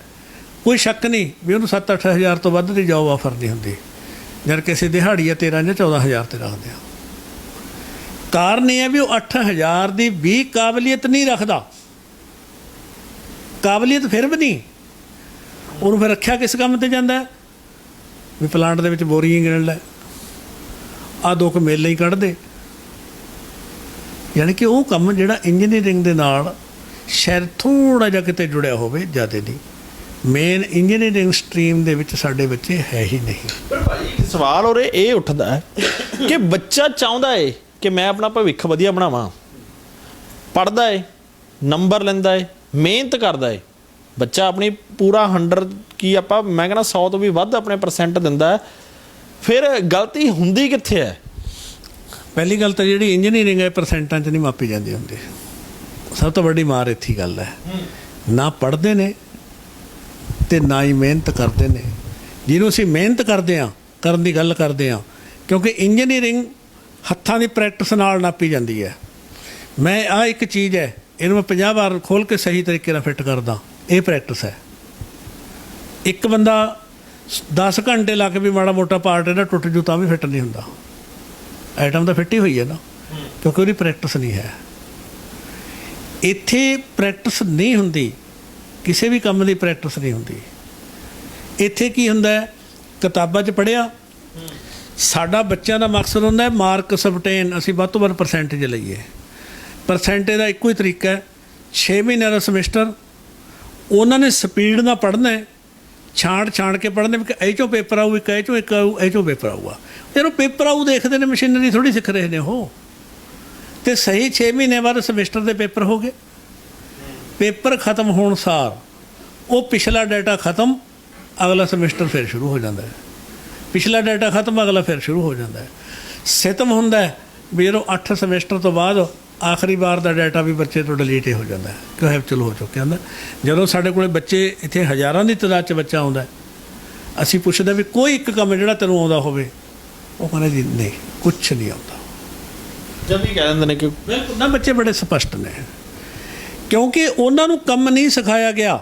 ਕੋਈ ਸ਼ੱਕ ਨਹੀਂ ਵੀ ਉਹਨੂੰ 7-8 ਹਜ਼ਾਰ ਤੋਂ ਵੱਧ ਦੀ ਜੋਬ ਆਫਰ ਨਹੀਂ ਹੁੰਦੀ, ਜਦ ਕਿਸੇ ਦਿਹਾੜੀਆ 13 ਜਾਂ 14 ਹਜ਼ਾਰ 'ਤੇ ਰੱਖਦੇ ਆ। ਕਾਰਨ ਇਹ ਹੈ ਵੀ ਉਹ 8 ਹਜ਼ਾਰ ਦੀ ਵੀ ਕਾਬਲੀਅਤ ਨਹੀਂ ਰੱਖਦਾ। ਕਾਬਲੀਅਤ ਫਿਰ ਵੀ ਨਹੀਂ, ਉਹਨੂੰ ਫਿਰ ਰੱਖਿਆ ਕਿਸ ਕੰਮ 'ਤੇ ਜਾਂਦਾ ਹੈ ਵੀ ਪਲਾਂਟ ਦੇ ਵਿੱਚ ਬੋਰੀਆਂ ਗਿਣ ਲੈ, ਆਹ 2 ਕੁ ਮੇਲੇ ਹੀ ਕੱਢ ਦੇ। ਯਾਨੀ ਕਿ ਉਹ ਕੰਮ ਜਿਹੜਾ ਇੰਜੀਨੀਅਰਿੰਗ ਦੇ ਨਾਲ ਸ਼ਾਇਦ ਥੋੜ੍ਹਾ ਜਿਹਾ ਕਿਤੇ ਜੁੜਿਆ ਹੋਵੇ, ਜ਼ਿਆਦਾ ਨਹੀਂ। ਮੇਨ ਇੰਜੀਨੀਅਰਿੰਗ ਸਟਰੀਮ ਦੇ ਵਿੱਚ ਸਾਡੇ ਬੱਚੇ ਹੈ ਹੀ ਨਹੀਂ। ਪਰ ਭਾਈ ਇੱਕ ਸਵਾਲ ਉਰੇ ਇਹ ਉੱਠਦਾ ਹੈ ਕਿ ਬੱਚਾ ਚਾਹੁੰਦਾ ਏ ਕਿ ਮੈਂ ਆਪਣਾ ਭਵਿੱਖ ਵਧੀਆ ਬਣਾਵਾਂ, ਪੜ੍ਹਦਾ ਏ, ਨੰਬਰ ਲੈਂਦਾ ਏ, ਮਿਹਨਤ ਕਰਦਾ ਏ, ਬੱਚਾ ਆਪਣੀ ਪੂਰਾ 100 ਕੀ ਆਪਾਂ ਮੈਂ ਕਹਿੰਦਾ 100 ਤੋਂ ਵੀ ਵੱਧ ਆਪਣੇ % ਦਿੰਦਾ ਹੈ, ਫਿਰ ਗਲਤੀ ਹੁੰਦੀ ਕਿੱਥੇ ਹੈ? ਪਹਿਲੀ ਗੱਲ ਤਾਂ ਜਿਹੜੀ ਇੰਜੀਨੀਅਰਿੰਗ ਹੈ ਪਰਸੈਂਟਾਂ 'ਚ ਨਹੀਂ ਮਾਪੀ ਜਾਂਦੀ ਹੁੰਦੀ। ਸਭ ਤੋਂ ਵੱਡੀ ਮਾਰ ਇੱਥੇ ਗੱਲ ਹੈ, ਨਾ ਪੜ੍ਹਦੇ ਨੇ ਅਤੇ ਨਾ ਹੀ ਮਿਹਨਤ ਕਰਦੇ ਨੇ। ਜਿਹਨੂੰ ਅਸੀਂ ਮਿਹਨਤ ਕਰਦੇ ਹਾਂ, ਕਰਨ ਦੀ ਗੱਲ ਕਰਦੇ ਹਾਂ, ਕਿਉਂਕਿ ਇੰਜੀਨੀਅਰਿੰਗ ਹੱਥਾਂ ਦੀ ਪ੍ਰੈਕਟਿਸ ਨਾਲ ਨਾਪੀ ਜਾਂਦੀ ਹੈ। ਮੈਂ ਆਹ ਇੱਕ ਚੀਜ਼ ਹੈ, ਇਹਨੂੰ ਮੈਂ 50 ਵਾਰ ਖੋਲ੍ਹ ਕੇ ਸਹੀ ਤਰੀਕੇ ਨਾਲ ਫਿੱਟ ਕਰਦਾ। ਇਹ ਪ੍ਰੈਕਟਿਸ ਹੈ। ਇੱਕ ਬੰਦਾ 10 ਘੰਟੇ ਲਾ ਕੇ ਵੀ ਮਾੜਾ ਮੋਟਾ ਪਾਰਟ ਇਹਦਾ ਟੁੱਟ ਜੂ ਤਾਂ ਵੀ ਫਿੱਟ ਨਹੀਂ ਹੁੰਦਾ। ਆਈਟਮ ਤਾਂ ਫਿੱਟ ਹੀ ਹੋਈ ਹੈ ਨਾ, ਕਿਉਂਕਿ ਉਹਦੀ ਪ੍ਰੈਕਟਿਸ ਨਹੀਂ ਹੈ। ਇੱਥੇ ਪ੍ਰੈਕਟਿਸ ਨਹੀਂ ਹੁੰਦੀ, ਕਿਸੇ ਵੀ ਕੰਮ ਦੀ ਪ੍ਰੈਕਟਿਸ ਨਹੀਂ ਹੁੰਦੀ। ਇੱਥੇ ਕੀ ਹੁੰਦਾ ਹੈ, ਕਿਤਾਬਾਂ 'ਚ ਪੜ੍ਹਿਆ, ਸਾਡਾ ਬੱਚਿਆਂ ਦਾ ਮਕਸਦ ਹੁੰਦਾ ਹੈ ਮਾਰਕ ਸਬਟੇਨ, ਅਸੀਂ ਵੱਧ ਤੋਂ ਵੱਧ ਪਰਸੈਂਟੇਜ ਲਈਏ। ਪਰਸੈਂਟੇਜ ਦਾ ਇੱਕੋ ਹੀ ਤਰੀਕਾ ਹੈ, 6 ਮਹੀਨਿਆਂ ਦਾ ਸਮੈਸਟਰ ਉਹਨਾਂ ਨੇ ਸਪੀਡ ਨਾਲ ਪੜ੍ਹਨਾ ਹੈ, ਛਾਂਟ ਕੇ ਪੜ੍ਹਨੇ ਵੀ ਇਹ 'ਚੋਂ ਪੇਪਰ ਆਊ, ਇੱਕ ਇਹ 'ਚੋਂ ਇੱਕ ਆਊ, ਇਹ 'ਚੋਂ ਪੇਪਰ ਆਊਗਾ। ਜਦੋਂ ਪੇਪਰ ਆਊ ਦੇਖਦੇ ਨੇ, ਮਸ਼ੀਨਰੀ ਥੋੜ੍ਹੀ ਸਿੱਖ ਰਹੇ ਨੇ ਉਹ। ਅਤੇ ਸਹੀ 6 ਮਹੀਨੇ ਬਾਅਦ ਸਮੈਸਟਰ ਦੇ ਪੇਪਰ ਹੋ ਗਏ। ਪੇਪਰ ਖ਼ਤਮ ਹੋਣ ਸਾਰ ਉਹ ਪਿਛਲਾ ਡਾਟਾ ਖ਼ਤਮ, ਅਗਲਾ ਸਮੈਸਟਰ ਫਿਰ ਸ਼ੁਰੂ ਹੋ ਜਾਂਦਾ ਹੈ। ਪਿਛਲਾ ਡਾਟਾ ਖ਼ਤਮ, ਅਗਲਾ ਫਿਰ ਸ਼ੁਰੂ ਹੋ ਜਾਂਦਾ ਹੈ। ਸਿਤਮ ਹੁੰਦਾ ਹੈ ਵੀ ਜਦੋਂ 8 ਸਮੈਸਟਰ ਤੋਂ ਬਾਅਦ ਆਖਰੀ ਵਾਰ ਦਾ ਡਾਟਾ ਵੀ ਬੱਚੇ ਤੋਂ ਡਿਲੀਟ ਹੀ ਹੋ ਜਾਂਦਾ ਹੈ, ਕਿ ਹੈਪਚੁਅਲ ਹੋ ਚੁੱਕਿਆ ਹੁੰਦਾ। ਜਦੋਂ ਸਾਡੇ ਕੋਲ ਬੱਚੇ ਇੱਥੇ ਹਜ਼ਾਰਾਂ ਦੀ ਤਾਦਾਦ 'ਚ ਬੱਚਾ ਆਉਂਦਾ, ਅਸੀਂ ਪੁੱਛਦੇ ਵੀ ਕੋਈ ਇੱਕ ਕੰਮ ਜਿਹੜਾ ਤੈਨੂੰ ਆਉਂਦਾ ਹੋਵੇ, ਉਹ ਕਹਿੰਦੇ ਜੀ ਨਹੀਂ, ਕੁਛ ਨਹੀਂ ਆਉਂਦਾ। ਜਦ ਵੀ ਕਹਿ ਦਿੰਦੇ ਨੇ ਕਿ ਬਿਲਕੁਲ ਨਾ, ਬੱਚੇ ਬੜੇ ਸਪਸ਼ਟ ਨੇ, ਕਿਉਂਕਿ ਉਹਨਾਂ ਨੂੰ ਕੰਮ ਨਹੀਂ ਸਿਖਾਇਆ ਗਿਆ।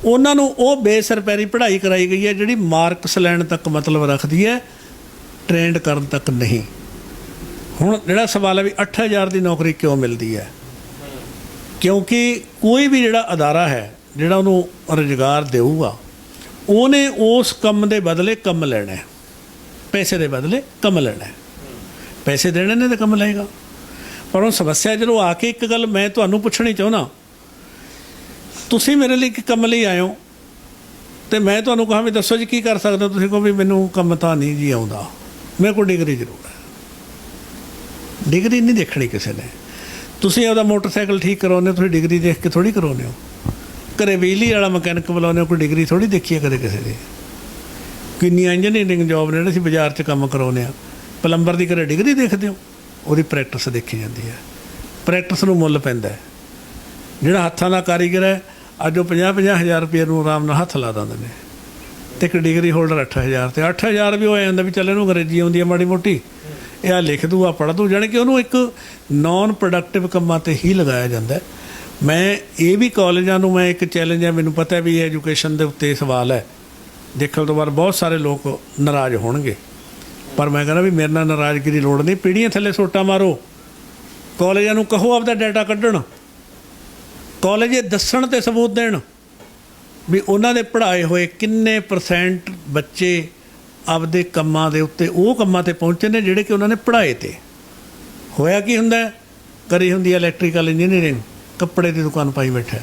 ਉਹਨਾਂ ਨੂੰ ਉਹ ਬੇਸਰਪੈਰੀ ਪੜ੍ਹਾਈ ਕਰਾਈ ਗਈ ਹੈ ਜਿਹੜੀ ਮਾਰਕਸ ਲੈਣ ਤੱਕ ਮਤਲਬ ਰੱਖਦੀ ਹੈ, ਟ੍ਰੇਨਡ ਕਰਨ ਤੱਕ ਨਹੀਂ। ਹੁਣ ਜਿਹੜਾ ਸਵਾਲ ਹੈ ਵੀ 8000 ਦੀ ਨੌਕਰੀ ਕਿਉਂ ਮਿਲਦੀ ਹੈ? ਕਿਉਂਕਿ ਕੋਈ ਵੀ ਜਿਹੜਾ ਅਦਾਰਾ ਹੈ ਜਿਹੜਾ ਉਹਨੂੰ ਰੁਜ਼ਗਾਰ ਦੇਊਗਾ, ਉਹਨੇ ਉਸ ਕੰਮ ਦੇ ਬਦਲੇ ਕੰਮ ਲੈਣਾ ਹੈ, ਪੈਸੇ ਦੇ ਬਦਲੇ ਕੰਮ ਲੈਣਾ ਹੈ। ਪੈਸੇ ਦੇਣੇ ਨੇ ਤਾਂ ਕੰਮ ਲਏਗਾ। ਪਰ ਉਹ ਸਮੱਸਿਆ ਜਦੋਂ ਆ ਕੇ ਇੱਕ ਗੱਲ ਮੈਂ ਤੁਹਾਨੂੰ ਪੁੱਛਣੀ ਚਾਹੁੰਦਾ, ਤੁਸੀਂ ਮੇਰੇ ਲਈ ਇੱਕ ਕੰਮ ਲਈ ਆਏ ਹੋ ਅਤੇ ਮੈਂ ਤੁਹਾਨੂੰ ਕਹਾਂ ਵੀ ਦੱਸੋ ਜੀ ਕੀ ਕਰ ਸਕਦਾ, ਤੁਸੀਂ ਕਹੋ ਵੀ ਮੈਨੂੰ ਕੰਮ ਤਾਂ ਨਹੀਂ ਜੀ ਆਉਂਦਾ, ਮੇਰੇ ਕੋਲ ਡਿਗਰੀ ਜ਼ਰੂਰ ਹੈ। ਡਿਗਰੀ ਨਹੀਂ ਦੇਖਣੀ ਕਿਸੇ ਨੇ। ਤੁਸੀਂ ਆਪਦਾ ਮੋਟਰਸਾਈਕਲ ਠੀਕ ਕਰਾਉਂਦੇ ਹੋ, ਤੁਸੀਂ ਡਿਗਰੀ ਦੇਖ ਕੇ ਥੋੜ੍ਹੀ ਕਰਾਉਂਦੇ ਹੋ। ਘਰੇ ਬਿਜਲੀ ਵਾਲਾ ਮਕੈਨਿਕ ਬੁਲਾਉਂਦੇ ਹੋ, ਕੋਈ ਡਿਗਰੀ ਥੋੜ੍ਹੀ ਦੇਖੀ ਹੈ ਕਦੇ ਕਿਸੇ ਦੀ। ਕਿੰਨੀਆਂ ਇੰਜੀਨੀਅਰਿੰਗ ਜੋਬ ਨੇ ਜਿਹੜੇ ਅਸੀਂ ਬਾਜ਼ਾਰ 'ਚ ਕੰਮ ਕਰਾਉਂਦੇ ਹਾਂ। ਪਲੰਬਰ ਦੀ ਘਰੇ ਡਿਗਰੀ ਦੇਖਦੇ ਹੋ, ਉਹਦੀ ਪ੍ਰੈਕਟਿਸ ਦੇਖੀ ਜਾਂਦੀ ਹੈ। ਪ੍ਰੈਕਟਿਸ ਨੂੰ ਮੁੱਲ ਪੈਂਦਾ ਹੈ। ਜਿਹੜਾ ਹੱਥਾਂ ਦਾ ਕਾਰੀਗਰ ਹੈ, ਅੱਜ ਉਹ 50-50 ਹਜ਼ਾਰ ਰੁਪਏ ਨੂੰ ਆਰਾਮ ਨਾਲ ਹੱਥ ਲਾ ਦਿੰਦੇ ਨੇ, ਅਤੇ ਇੱਕ ਡਿਗਰੀ ਹੋਲਡਰ 8000 ਅਤੇ 8000 ਵੀ ਹੋ ਜਾਂਦਾ ਵੀ ਚੱਲ ਇਹਨੂੰ ਅੰਗਰੇਜ਼ੀ ਆਉਂਦੀ ਹੈ ਮਾੜੀ ਮੋਟੀ, ਇਹ ਆ ਲਿਖ ਦੂ, ਆ ਪੜ੍ਹ ਦੂ। ਜਾਣੀ ਕਿ ਉਹਨੂੰ ਇੱਕ ਨੋਨ ਪ੍ਰੋਡਕਟਿਵ ਕੰਮਾਂ 'ਤੇ ਹੀ ਲਗਾਇਆ ਜਾਂਦਾ। ਮੈਂ ਇਹ ਵੀ ਕਾਲਜਾਂ ਨੂੰ ਮੈਂ ਇੱਕ ਚੈਲੰਜ ਹੈ, ਮੈਨੂੰ ਪਤਾ ਵੀ ਐਜੂਕੇਸ਼ਨ ਦੇ ਉੱਤੇ ਸਵਾਲ ਹੈ, ਦੇਖਣ ਤੋਂ ਬਾਅਦ ਬਹੁਤ ਸਾਰੇ ਲੋਕ ਨਾਰਾਜ਼ ਹੋਣਗੇ, ਪਰ ਮੈਂ ਕਹਿੰਦਾ ਵੀ ਮੇਰੇ ਨਾਲ ਨਾਰਾਜ਼ਗੀ ਦੀ ਲੋੜ ਨਹੀਂ। ਪੀੜ੍ਹੀਆਂ ਥੱਲੇ ਸੋਟਾ ਮਾਰੋ, ਕਾਲਜਾਂ ਨੂੰ ਕਹੋ ਆਪਦਾ ਡਾਟਾ ਕੱਢਣ, ਕਾਲਜ ਇਹ ਦੱਸਣ ਅਤੇ ਸਬੂਤ ਦੇਣ ਵੀ ਉਹਨਾਂ ਦੇ ਪੜ੍ਹਾਏ ਹੋਏ ਕਿੰਨੇ % ਬੱਚੇ ਆਪਦੇ ਕੰਮਾਂ ਦੇ ਉੱਤੇ ਉਹ ਕੰਮਾਂ 'ਤੇ ਪਹੁੰਚੇ ਨੇ ਜਿਹੜੇ ਕਿ ਉਹਨਾਂ ਨੇ ਪੜ੍ਹਾਏ ਤੇ। ਹੋਇਆ ਕੀ ਹੁੰਦਾ, ਕਰੀ ਹੁੰਦੀ ਹੈ ਇਲੈਕਟ੍ਰੀਕਲ ਇੰਜੀਨੀਅਰਿੰਗ, ਕੱਪੜੇ ਦੀ ਦੁਕਾਨ ਪਾਈ ਬੈਠਾ,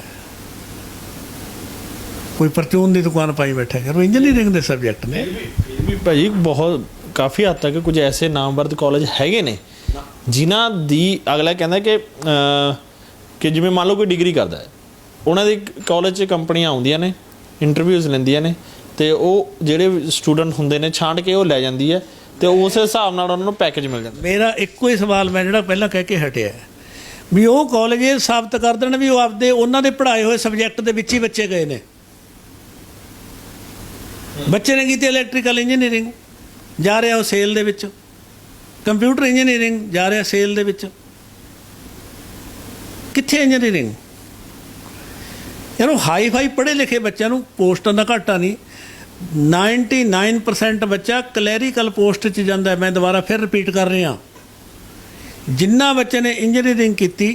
ਕੋਈ ਪਰਚੂਨ ਦੀ ਦੁਕਾਨ ਪਾਈ ਬੈਠਾ, ਯਾਰ ਉਹ ਇੰਜੀਨੀਅਰਿੰਗ ਦੇ ਸਬਜੈਕਟ ਨੇ। ਫਿਰ ਵੀ ਭਾਜੀ ਬਹੁਤ ਕਾਫੀ ਹੱਦ ਤੱਕ ਕੁਝ ਐਸੇ ਨਾਮਵਰ ਕਾਲਜ ਹੈਗੇ ਨੇ ਜਿਨ੍ਹਾਂ ਦੀ ਅਗਲਾ ਕਹਿੰਦਾ ਕਿ ਜਿਵੇਂ ਮੰਨ ਲਓ ਕੋਈ ਡਿਗਰੀ ਕਰਦਾ ਹੈ, ਉਹਨਾਂ ਦੇ ਕਾਲਜ 'ਚ ਕੰਪਨੀਆਂ ਆਉਂਦੀਆਂ ਨੇ, ਇੰਟਰਵਿਊਜ਼ ਲੈਂਦੀਆਂ ਨੇ, ਅਤੇ ਉਹ ਜਿਹੜੇ ਸਟੂਡੈਂਟ ਹੁੰਦੇ ਨੇ ਛਾਂਟ ਕੇ ਉਹ ਲੈ ਜਾਂਦੀ ਹੈ, ਅਤੇ ਉਸ ਹਿਸਾਬ ਨਾਲ ਉਹਨਾਂ ਨੂੰ ਪੈਕੇਜ ਮਿਲ ਜਾਂਦਾ। ਮੇਰਾ ਇੱਕੋ ਹੀ ਸਵਾਲ ਮੈਂ ਜਿਹੜਾ ਪਹਿਲਾਂ ਕਹਿ ਕੇ ਹਟਿਆ, ਵੀ ਉਹ ਕਾਲਜ ਇਹ ਸਾਬਤ ਕਰ ਦੇਣ ਵੀ ਉਹ ਆਪਦੇ ਉਹਨਾਂ ਦੇ ਪੜ੍ਹਾਏ ਹੋਏ ਸਬਜੈਕਟ ਦੇ ਵਿੱਚ ਹੀ ਬੱਚੇ ਗਏ ਨੇ। ਬੱਚੇ ਨੇ ਕੀਤੀ ਇਲੈਕਟ੍ਰੀਕਲ ਇੰਜੀਨੀਅਰਿੰਗ, ਜਾ ਰਿਹਾ ਉਹ ਸੇਲ ਦੇ ਵਿੱਚ, ਕੰਪਿਊਟਰ ਇੰਜੀਨੀਅਰਿੰਗ ਜਾ ਰਿਹਾ ਸੇਲ ਦੇ ਵਿੱਚ। ਕਿੱਥੇ ਇੰਜੀਨੀਅਰਿੰਗ? ਇਹਨੂੰ ਹਾਈ ਫਾਈ ਪੜ੍ਹੇ ਲਿਖੇ ਬੱਚਿਆਂ ਨੂੰ ਪੋਸਟਾਂ ਦਾ ਘਾਟਾ ਨਹੀਂ। 99% ਬੱਚਾ ਕਲੈਰੀਕਲ ਪੋਸਟ 'ਚ ਜਾਂਦਾ। ਮੈਂ ਦੁਬਾਰਾ ਫਿਰ ਰਿਪੀਟ ਕਰ ਰਿਹਾ, ਜਿੰਨਾ ਬੱਚੇ ਨੇ ਇੰਜੀਨੀਅਰਿੰਗ ਕੀਤੀ,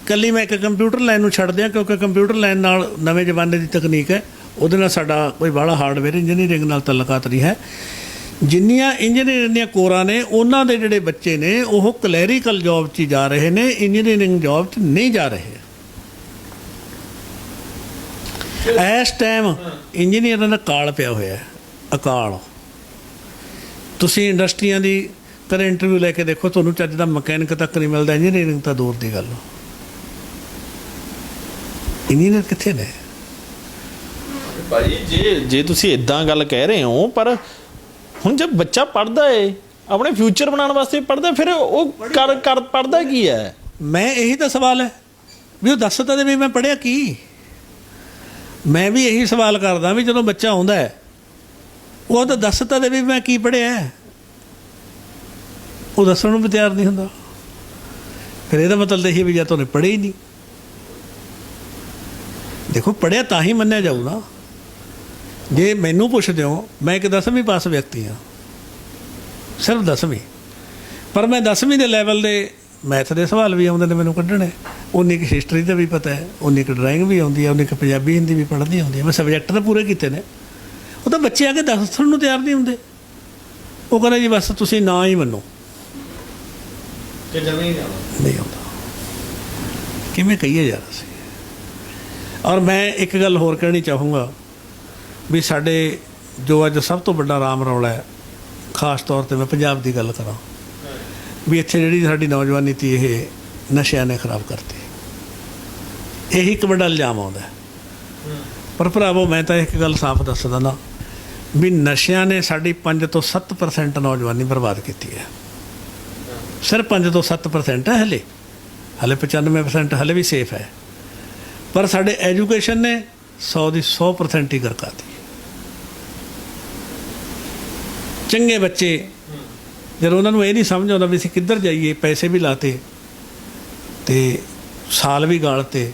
ਇਕੱਲੀ ਮੈਂ ਇੱਕ ਕੰਪਿਊਟਰ ਲਾਈਨ ਨੂੰ ਛੱਡ ਦਿਆਂ ਕਿਉਂਕਿ ਕੰਪਿਊਟਰ ਲਾਈਨ ਨਾਲ ਨਵੇਂ ਜ਼ਮਾਨੇ ਦੀ ਤਕਨੀਕ ਹੈ, ਉਹਦੇ ਨਾਲ ਸਾਡਾ ਕੋਈ ਬਾਹਲਾ ਹਾਰਡਵੇਅਰ ਇੰਜੀਨੀਅਰਿੰਗ ਨਾਲ ਤਾਲੁਕਾਤ ਨਹੀਂ ਹੈ। ਜਿੰਨੀਆਂ ਇੰਜੀਨੀਅਰਿੰਗ ਦੀਆਂ ਕੋਰਾਂ ਨੇ ਉਹਨਾਂ ਦੇ ਜਿਹੜੇ ਬੱਚੇ ਨੇ ਉਹ ਕਲੈਰੀਕਲ ਜੋਬ 'ਚ ਜਾ ਰਹੇ ਨੇ, ਇੰਜੀਨੀਅਰਿੰਗ ਜੋਬ 'ਚ ਨਹੀਂ ਜਾ ਰਹੇ। ਇਸ ਟਾਈਮ ਇੰਜੀਨੀਅਰਾਂ ਦਾ ਕਾਲ ਪਿਆ ਹੋਇਆ, ਅਕਾਲ। ਤੁਸੀਂ ਇੰਡਸਟਰੀਆਂ ਦੀ ਕਦੇ ਇੰਟਰਵਿਊ ਲੈ ਕੇ ਦੇਖੋ, ਤੁਹਾਨੂੰ ਚੱਜ ਦਾ ਮਕੈਨਿਕ ਤੱਕ ਨਹੀਂ ਮਿਲਦਾ। ਇੰਜੀਨੀਅਰਿੰਗ ਤਾਂ ਦੂਰ ਦੀ ਗੱਲ। ਇੰਜੀਨੀਅਰ ਕਿੱਥੇ ਨੇ ਭਾਈ? ਜੇ ਤੁਸੀਂ ਇਦਾਂ ਗੱਲ ਕਹਿ ਰਹੇ ਹੋ, ਪਰ ਹੁਣ ਜਦ ਬੱਚਾ ਪੜ੍ਹਦਾ ਏ, ਆਪਣੇ ਫਿਊਚਰ ਬਣਾਉਣ ਵਾਸਤੇ ਪੜ੍ਹਦਾ, ਫਿਰ ਉਹ ਕਰ ਪੜ੍ਹਦਾ ਕੀ ਹੈ? ਮੈਂ ਇਹੀ ਤਾਂ ਸਵਾਲ ਹੈ ਵੀ ਉਹ ਦੱਸ ਤਾਂ ਦੇ ਵੀ ਮੈਂ ਪੜ੍ਹਿਆ ਕੀ। ਮੈਂ ਵੀ ਇਹੀ ਸਵਾਲ ਕਰਦਾ ਵੀ ਜਦੋਂ ਬੱਚਾ ਆਉਂਦਾ ਹੈ ਉਹ ਤਾਂ ਦੱਸ ਤਾਂ ਦੇ ਵੀ ਮੈਂ ਕੀ ਪੜ੍ਹਿਆ। ਉਹ ਦੱਸਣ ਨੂੰ ਵੀ ਤਿਆਰ ਨਹੀਂ ਹੁੰਦਾ। ਫਿਰ ਇਹਦਾ ਮਤਲਬ ਇਹ ਵੀ ਜਾਂ ਤੁਹਾਨੂੰ ਪੜ੍ਹੇ ਹੀ ਨਹੀਂ। ਦੇਖੋ, ਪੜ੍ਹਿਆ ਤਾਂ ਹੀ ਮੰਨਿਆ ਜਾਊ ਨਾ। ਜੇ ਮੈਨੂੰ ਪੁੱਛਦੇ ਹੋ, ਮੈਂ ਇੱਕ 10ਵੀਂ ਪਾਸ ਵਿਅਕਤੀ ਹਾਂ, ਸਿਰਫ 10ਵੀਂ, ਪਰ ਮੈਂ 10ਵੀਂ ਦੇ ਲੈਵਲ ਦੇ ਮੈਥ ਦੇ ਸਵਾਲ ਵੀ ਆਉਂਦੇ ਨੇ ਮੈਨੂੰ ਕੱਢਣੇ। ਉਨੀ ਕੁ ਹਿਸਟਰੀ ਦਾ ਵੀ ਪਤਾ ਹੈ, ਉਨੀ ਕੁ ਡਰਾਇੰਗ ਵੀ ਆਉਂਦੀ ਹੈ, ਉਨੀ ਕੁ ਪੰਜਾਬੀ ਹਿੰਦੀ ਵੀ ਪੜ੍ਹਨੀ ਆਉਂਦੀ ਹੈ। ਮੈਂ ਸਬਜੈਕਟ ਤਾਂ ਪੂਰੇ ਕੀਤੇ ਨੇ। ਉਹ ਤਾਂ ਬੱਚੇ ਆ ਕੇ ਦੱਸਣ ਨੂੰ ਤਿਆਰ ਨਹੀਂ ਹੁੰਦੇ। ਉਹ ਕਹਿੰਦੇ ਜੀ ਬਸ ਤੁਸੀਂ ਨਾ ਹੀ ਮੰਨੋ, ਨਹੀਂ ਆਉਂਦਾ। ਕਿਵੇਂ ਕਹੀਏ ਯਾਰ ਅਸੀਂ? ਔਰ ਮੈਂ ਇੱਕ ਗੱਲ ਹੋਰ ਕਹਿਣੀ ਚਾਹੂੰਗਾ ਵੀ ਸਾਡੇ ਜੋ ਅੱਜ ਸਭ ਤੋਂ ਵੱਡਾ ਰਾਮ ਰੌਲਾ ਹੈ, ਖਾਸ ਤੌਰ 'ਤੇ ਮੈਂ ਪੰਜਾਬ ਦੀ ਗੱਲ ਕਰਾਂ, ਵੀ ਇੱਥੇ ਜਿਹੜੀ ਸਾਡੀ ਨੌਜਵਾਨੀ ਤੀ ਇਹ ਨਸ਼ਿਆਂ ਨੇ ਖਰਾਬ ਕਰਤੀ। ਇਹੀ ਇੱਕ ਵੱਡਾ ਇਲਜ਼ਾਮ ਆਉਂਦਾ। ਪਰ ਭਰਾਵੋ, ਮੈਂ ਤਾਂ ਇੱਕ ਗੱਲ ਸਾਫ਼ ਦੱਸ ਦਿੰਦਾ ਵੀ ਨਸ਼ਿਆਂ ਨੇ ਸਾਡੀ 5 ਤੋਂ 7% ਨੌਜਵਾਨੀ ਬਰਬਾਦ ਕੀਤੀ ਹੈ। ਸਿਰਫ 5 ਤੋਂ 7% ਹੈ। ਹਲੇ 95% ਹਲੇ ਵੀ ਸੇਫ ਹੈ। ਪਰ ਸਾਡੇ ਐਜੂਕੇਸ਼ਨ ਨੇ 100 ਦੀ 100% ਹੀ ਗਰਕਾਤੀ। ਚੰਗੇ ਬੱਚੇ ਜਦੋਂ ਉਹਨਾਂ ਨੂੰ ਇਹ ਨਹੀਂ ਸਮਝ ਆਉਂਦਾ ਵੀ ਅਸੀਂ ਕਿੱਧਰ ਜਾਈਏ, ਪੈਸੇ ਵੀ ਲਾਤੇ ਅਤੇ ਸਾਲ ਵੀ ਗਾਲਤੇ,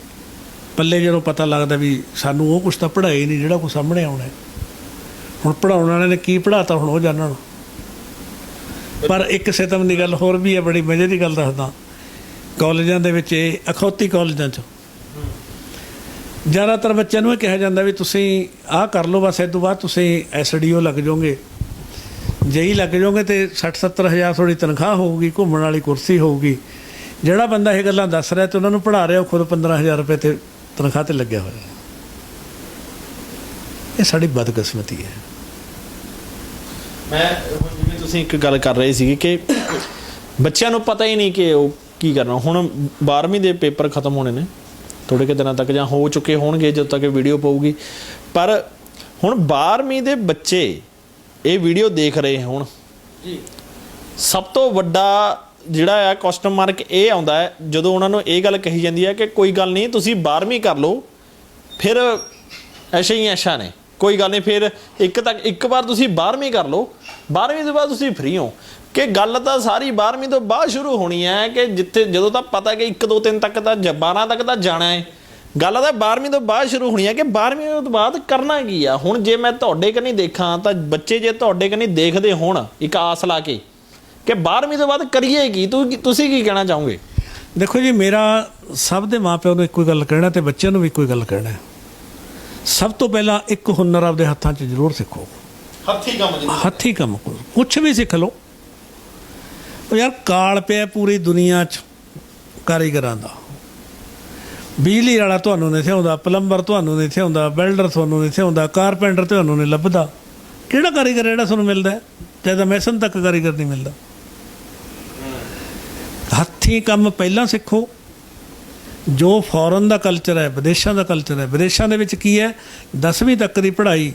ਪੱਲੇ ਜਦੋਂ ਪਤਾ ਲੱਗਦਾ ਵੀ ਸਾਨੂੰ ਉਹ ਕੁਛ ਤਾਂ ਪੜ੍ਹਾਇਆ ਹੀ ਨਹੀਂ ਜਿਹੜਾ ਕੁਛ ਸਾਹਮਣੇ ਆਉਣਾ। ਹੁਣ ਪੜ੍ਹਾਉਣ ਵਾਲਿਆਂ ਨੇ ਕੀ ਪੜ੍ਹਾਤਾ ਹੁਣ ਉਹ ਜਾਣਣ। ਪਰ ਇੱਕ ਸਿਤਮ ਦੀ ਗੱਲ ਹੋਰ ਵੀ ਹੈ, ਬੜੀ ਮਜ਼ੇ ਦੀ ਗੱਲ ਦੱਸਦਾ। ਕਾਲਜਾਂ ਦੇ ਵਿੱਚ, ਇਹ ਅਖੌਤੀ ਕਾਲਜਾਂ 'ਚ ਜ਼ਿਆਦਾਤਰ ਬੱਚਿਆਂ ਨੂੰ ਇਹ ਕਿਹਾ ਜਾਂਦਾ ਵੀ ਤੁਸੀਂ ਆਹ ਕਰ ਲਓ, ਬਸ ਇਸ ਤੋਂ ਬਾਅਦ ਤੁਸੀਂ SDO ਲੱਗ ਜਾਓਗੇ, JEE ਲੱਗ ਜਾਓਗੇ ਅਤੇ 60-70 ਹਜ਼ਾਰ ਤੁਹਾਡੀ ਤਨਖਾਹ ਹੋਊਗੀ, ਘੁੰਮਣ ਵਾਲੀ ਕੁਰਸੀ ਹੋਊਗੀ। ਜਿਹੜਾ ਬੰਦਾ ਇਹ ਗੱਲਾਂ ਦੱਸ ਰਿਹਾ ਅਤੇ ਉਹਨਾਂ ਨੂੰ ਪੜ੍ਹਾ ਰਿਹਾ, ਉਹ ਖੁਦ 15,000 ਰੁਪਏ 'ਤੇ ਤਨਖਾਹ 'ਤੇ ਲੱਗਿਆ ਹੋਇਆ। ਇਹ ਸਾਡੀ ਬਦਕਿਸਮਤੀ ਹੈ। ਮੈਂ ਜਿਵੇਂ ਤੁਸੀਂ ਇੱਕ ਗੱਲ ਕਰ ਰਹੇ ਸੀਗੇ ਕਿ ਬੱਚਿਆਂ ਨੂੰ ਪਤਾ ਹੀ ਨਹੀਂ ਕਿ ਉਹ ਕੀ ਕਰਨਾ। ਹੁਣ 12ਵੀਂ ਦੇ ਪੇਪਰ ਖਤਮ ਹੋਣੇ ਨੇ ਥੋੜ੍ਹੇ ਕੁ ਦਿਨਾਂ ਤੱਕ, ਜਾਂ ਹੋ ਚੁੱਕੇ ਹੋਣਗੇ ਜਦੋਂ ਤੱਕ ਇਹ ਵੀਡੀਓ ਪਊਗੀ। ਪਰ ਹੁਣ 12ਵੀਂ ਦੇ ਬੱਚੇ ਇਹ ਵੀਡੀਓ ਦੇਖ ਰਹੇ ਹੋਣ, ਸਭ ਤੋਂ ਵੱਡਾ ਜਿਹੜਾ ਆ ਕੁਐਸਚਨ ਮਾਰਕ ਇਹ ਆਉਂਦਾ ਹੈ ਜਦੋਂ ਉਹਨਾਂ ਨੂੰ ਇਹ ਗੱਲ ਕਹੀ ਜਾਂਦੀ ਹੈ ਕਿ ਕੋਈ ਗੱਲ ਨਹੀਂ, ਤੁਸੀਂ 12ਵੀਂ ਕਰ ਲਓ, ਫਿਰ ਐਸ਼ਾ ਹੀ ਐਸ਼ਾ ਨੇ, ਕੋਈ ਗੱਲ ਨਹੀਂ, ਫਿਰ ਇੱਕ ਵਾਰ ਤੁਸੀਂ 12ਵੀਂ ਕਰ ਲਓ, 12ਵੀਂ ਤੋਂ ਬਾਅਦ ਤੁਸੀਂ ਫ੍ਰੀ ਹੋ। ਕਿ ਗੱਲ ਤਾਂ ਸਾਰੀ 12ਵੀਂ ਤੋਂ ਬਾਅਦ ਸ਼ੁਰੂ ਹੋਣੀ ਹੈ ਕਿ ਜਿੱਥੇ ਜਦੋਂ ਤਾਂ ਪਤਾ ਕਿ 1 2 3 ਤੱਕ ਤਾਂ 12 ਤੱਕ ਤਾਂ ਜਾਣਾ ਹੈ, ਗੱਲ ਤਾਂ 12ਵੀਂ ਤੋਂ ਬਾਅਦ ਸ਼ੁਰੂ ਹੋਣੀ ਹੈ ਕਿ 12ਵੀਂ ਤੋਂ ਬਾਅਦ ਕਰਨਾ ਕੀ ਆ। ਹੁਣ ਜੇ ਮੈਂ ਤੁਹਾਡੇ ਕਨੀ ਦੇਖਾਂ ਤਾਂ ਬੱਚੇ ਜੇ ਤੁਹਾਡੇ ਕਨੀ ਦੇਖਦੇ ਹੋਣ ਇੱਕ ਆਸ ਲਾ ਕੇ ਕਿ 12ਵੀਂ ਤੋਂ ਬਾਅਦ ਕਰੀਏ ਕੀ, ਤੁਸੀਂ ਕੀ ਕਹਿਣਾ ਚਾਹੋਗੇ? ਦੇਖੋ ਜੀ, ਮੇਰਾ ਸਭ ਦੇ ਮਾਂ ਪਿਓ ਨੂੰ ਇੱਕੋ ਗੱਲ ਕਹਿਣਾ ਅਤੇ ਬੱਚਿਆਂ ਨੂੰ ਵੀ ਇੱਕੋ ਗੱਲ ਕਹਿਣਾ। ਸਭ ਤੋਂ ਪਹਿਲਾਂ ਇੱਕ ਹੁਨਰ ਆਪਦੇ ਹੱਥਾਂ 'ਚ ਜ਼ਰੂਰ ਸਿੱਖੋ। ਹੱਥੀਂ ਕੰਮ ਕਰੋ, ਕੁਛ ਵੀ ਸਿੱਖ ਲਓ। ਉਹ ਯਾਰ ਕਾਲ ਪਿਆ ਪੂਰੀ ਦੁਨੀਆ 'ਚ ਕਾਰੀਗਰਾਂ ਦਾ। ਬਿਜਲੀ ਵਾਲਾ ਤੁਹਾਨੂੰ ਨਹੀਂ ਆਉਂਦਾ, ਪਲੰਬਰ ਤੁਹਾਨੂੰ ਨਹੀਂ ਆਉਂਦਾ, ਵੈਲਡਰ ਤੁਹਾਨੂੰ ਨਹੀਂ ਆਉਂਦਾ, ਕਾਰਪੈਂਟਰ ਤੁਹਾਨੂੰ ਨਹੀਂ ਲੱਭਦਾ। ਕਿਹੜਾ ਕਾਰੀਗਰ ਜਿਹੜਾ ਤੁਹਾਨੂੰ ਮਿਲਦਾ? ਚਾਹੇ ਮੈਸਨ ਤੱਕ ਕਾਰੀਗਰ ਨਹੀਂ ਮਿਲਦਾ। ਹੱਥੀਂ ਕੰਮ ਪਹਿਲਾਂ ਸਿੱਖੋ। ਜੋ ਫੋਰਨ ਦਾ ਕਲਚਰ ਹੈ, ਵਿਦੇਸ਼ਾਂ ਦਾ ਕਲਚਰ ਹੈ, ਵਿਦੇਸ਼ਾਂ ਦੇ ਵਿੱਚ ਕੀ ਹੈ, 10ਵੀਂ ਤੱਕ ਦੀ ਪੜ੍ਹਾਈ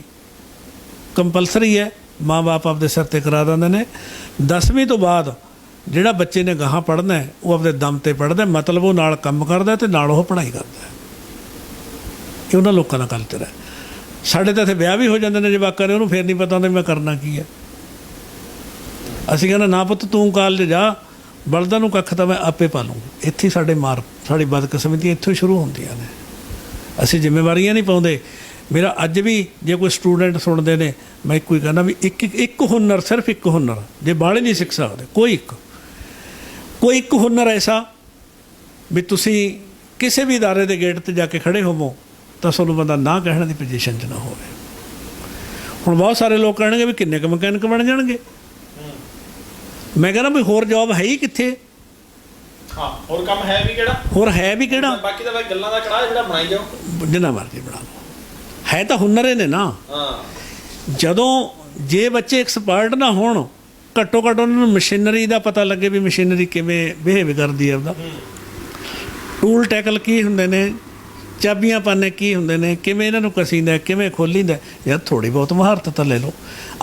ਕੰਪਲਸਰੀ ਹੈ, ਮਾਂ ਬਾਪ ਆਪਦੇ ਸਿਰ 'ਤੇ ਕਰਾ ਦਿੰਦੇ ਨੇ। 10ਵੀਂ ਤੋਂ ਬਾਅਦ ਜਿਹੜਾ ਬੱਚੇ ਨੇ ਗਾਹਾਂ ਪੜ੍ਹਨਾ ਉਹ ਆਪਦੇ ਦਮ ਤੇ ਪੜ੍ਹਦਾ, ਮਤਲਬ ਉਹ ਨਾਲ ਕੰਮ ਕਰਦਾ ਤੇ ਨਾਲ ਉਹ ਪੜ੍ਹਾਈ ਕਰਦਾ। ਇਹ ਉਹਨਾਂ ਲੋਕਾਂ ਦਾ ਕਲਚਰ ਹੈ। ਸਾਡੇ ਤਾਂ ਇੱਥੇ ਵਿਆਹ ਵੀ ਹੋ ਜਾਂਦੇ ਨੇ ਜਵਾਕਾਂ ਦੇ, ਉਹਨੂੰ ਫਿਰ ਨਹੀਂ ਪਤਾ ਹੁੰਦਾ ਮੈਂ ਕਰਨਾ ਕੀ ਹੈ। ਅਸੀਂ ਕਹਿੰਦੇ ਨਾ ਪੁੱਤ ਤੂੰ ਕਾਲਜ ਜਾ, ਬਲਦਾਂ ਨੂੰ ਕੱਖ ਤਾਂ ਮੈਂ ਆਪੇ ਪਾ ਲੂੰ। ਇੱਥੇ ਸਾਡੇ ਸਾਡੀ ਬਦਕਿਸਮਤੀ ਇੱਥੋਂ ਹੀ ਸ਼ੁਰੂ ਹੁੰਦੀਆਂ ਨੇ। ਅਸੀਂ ਜ਼ਿੰਮੇਵਾਰੀਆਂ ਨਹੀਂ ਪਾਉਂਦੇ। ਮੇਰਾ ਅੱਜ ਵੀ ਜੇ ਕੋਈ ਸਟੂਡੈਂਟ ਸੁਣਦੇ ਨੇ, ਮੈਂ ਇੱਕੋ ਹੀ ਕਹਿੰਦਾ ਵੀ ਇੱਕ ਹੁਨਰ, ਸਿਰਫ ਇੱਕ ਹੁਨਰ, ਜੇ ਬਾਹਲੇ ਨਹੀਂ ਸਿੱਖ ਸਕਦੇ, ਕੋਈ ਇੱਕ ਹੁਨਰ ਐਸਾ ਵੀ ਤੁਸੀਂ ਕਿਸੇ ਵੀ ਅਦਾਰੇ ਦੇ ਗੇਟ 'ਤੇ ਜਾ ਕੇ ਖੜ੍ਹੇ ਹੋਵੋ ਤਾਂ ਤੁਹਾਨੂੰ ਬੰਦਾ ਨਾ ਕਹਿਣ ਦੀ ਪੋਜੀਸ਼ਨ 'ਚ ਨਾ ਹੋਵੇ। ਹੁਣ ਬਹੁਤ ਸਾਰੇ ਲੋਕ ਕਹਿਣਗੇ ਵੀ ਕਿੰਨੇ ਕੁ ਮਕੈਨਿਕ ਬਣ ਜਾਣਗੇ। ਮੈਂ ਕਹਿੰਦਾ ਵੀ ਹੋਰ ਜੋਬ ਹੈ ਹੀ ਕਿੱਥੇ? ਹਾਂ, ਹੋਰ ਕੰਮ ਹੈ ਵੀ ਕਿਹੜਾ? ਹੋਰ ਹੈ ਵੀ ਕਿਹੜਾ? ਬਾਕੀ ਤਾਂ ਗੱਲਾਂ ਦਾ ਕੜਾ ਜਿਹੜਾ ਬਣਾਈ ਜਾਓ, ਜਿੰਨਾ ਮਰਜ਼ੀ ਬਣਾ ਲਓ। ਹੈ ਤਾਂ ਹੁਨਰ ਨੇ ਨਾ। ਜਦੋਂ ਜੇ ਬੱਚੇ ਐਕਸਪਰਟ ਨਾ ਹੋਣ, ਘੱਟੋ ਘੱਟ ਉਹਨਾਂ ਨੂੰ ਮਸ਼ੀਨਰੀ ਦਾ ਪਤਾ ਲੱਗੇ ਵੀ ਮਸ਼ੀਨਰੀ ਕਿਵੇਂ ਬਿਹੇਵ ਕਰਦੀ ਹੈ, ਉਹਦਾ ਟੂਲ ਟੈਕਲ ਕੀ ਹੁੰਦੇ ਨੇ, ਚਾਬੀਆਂ ਪਾਨੇ ਕੀ ਹੁੰਦੇ ਨੇ, ਕਿਵੇਂ ਇਹਨਾਂ ਨੂੰ ਕਸੀਂਦਾ, ਕਿਵੇਂ ਖੋਲੀਂਦਾ। ਯਾਰ ਥੋੜ੍ਹੀ ਬਹੁਤ ਮਹਾਰਤ ਤਾਂ ਲੈ ਲਓ।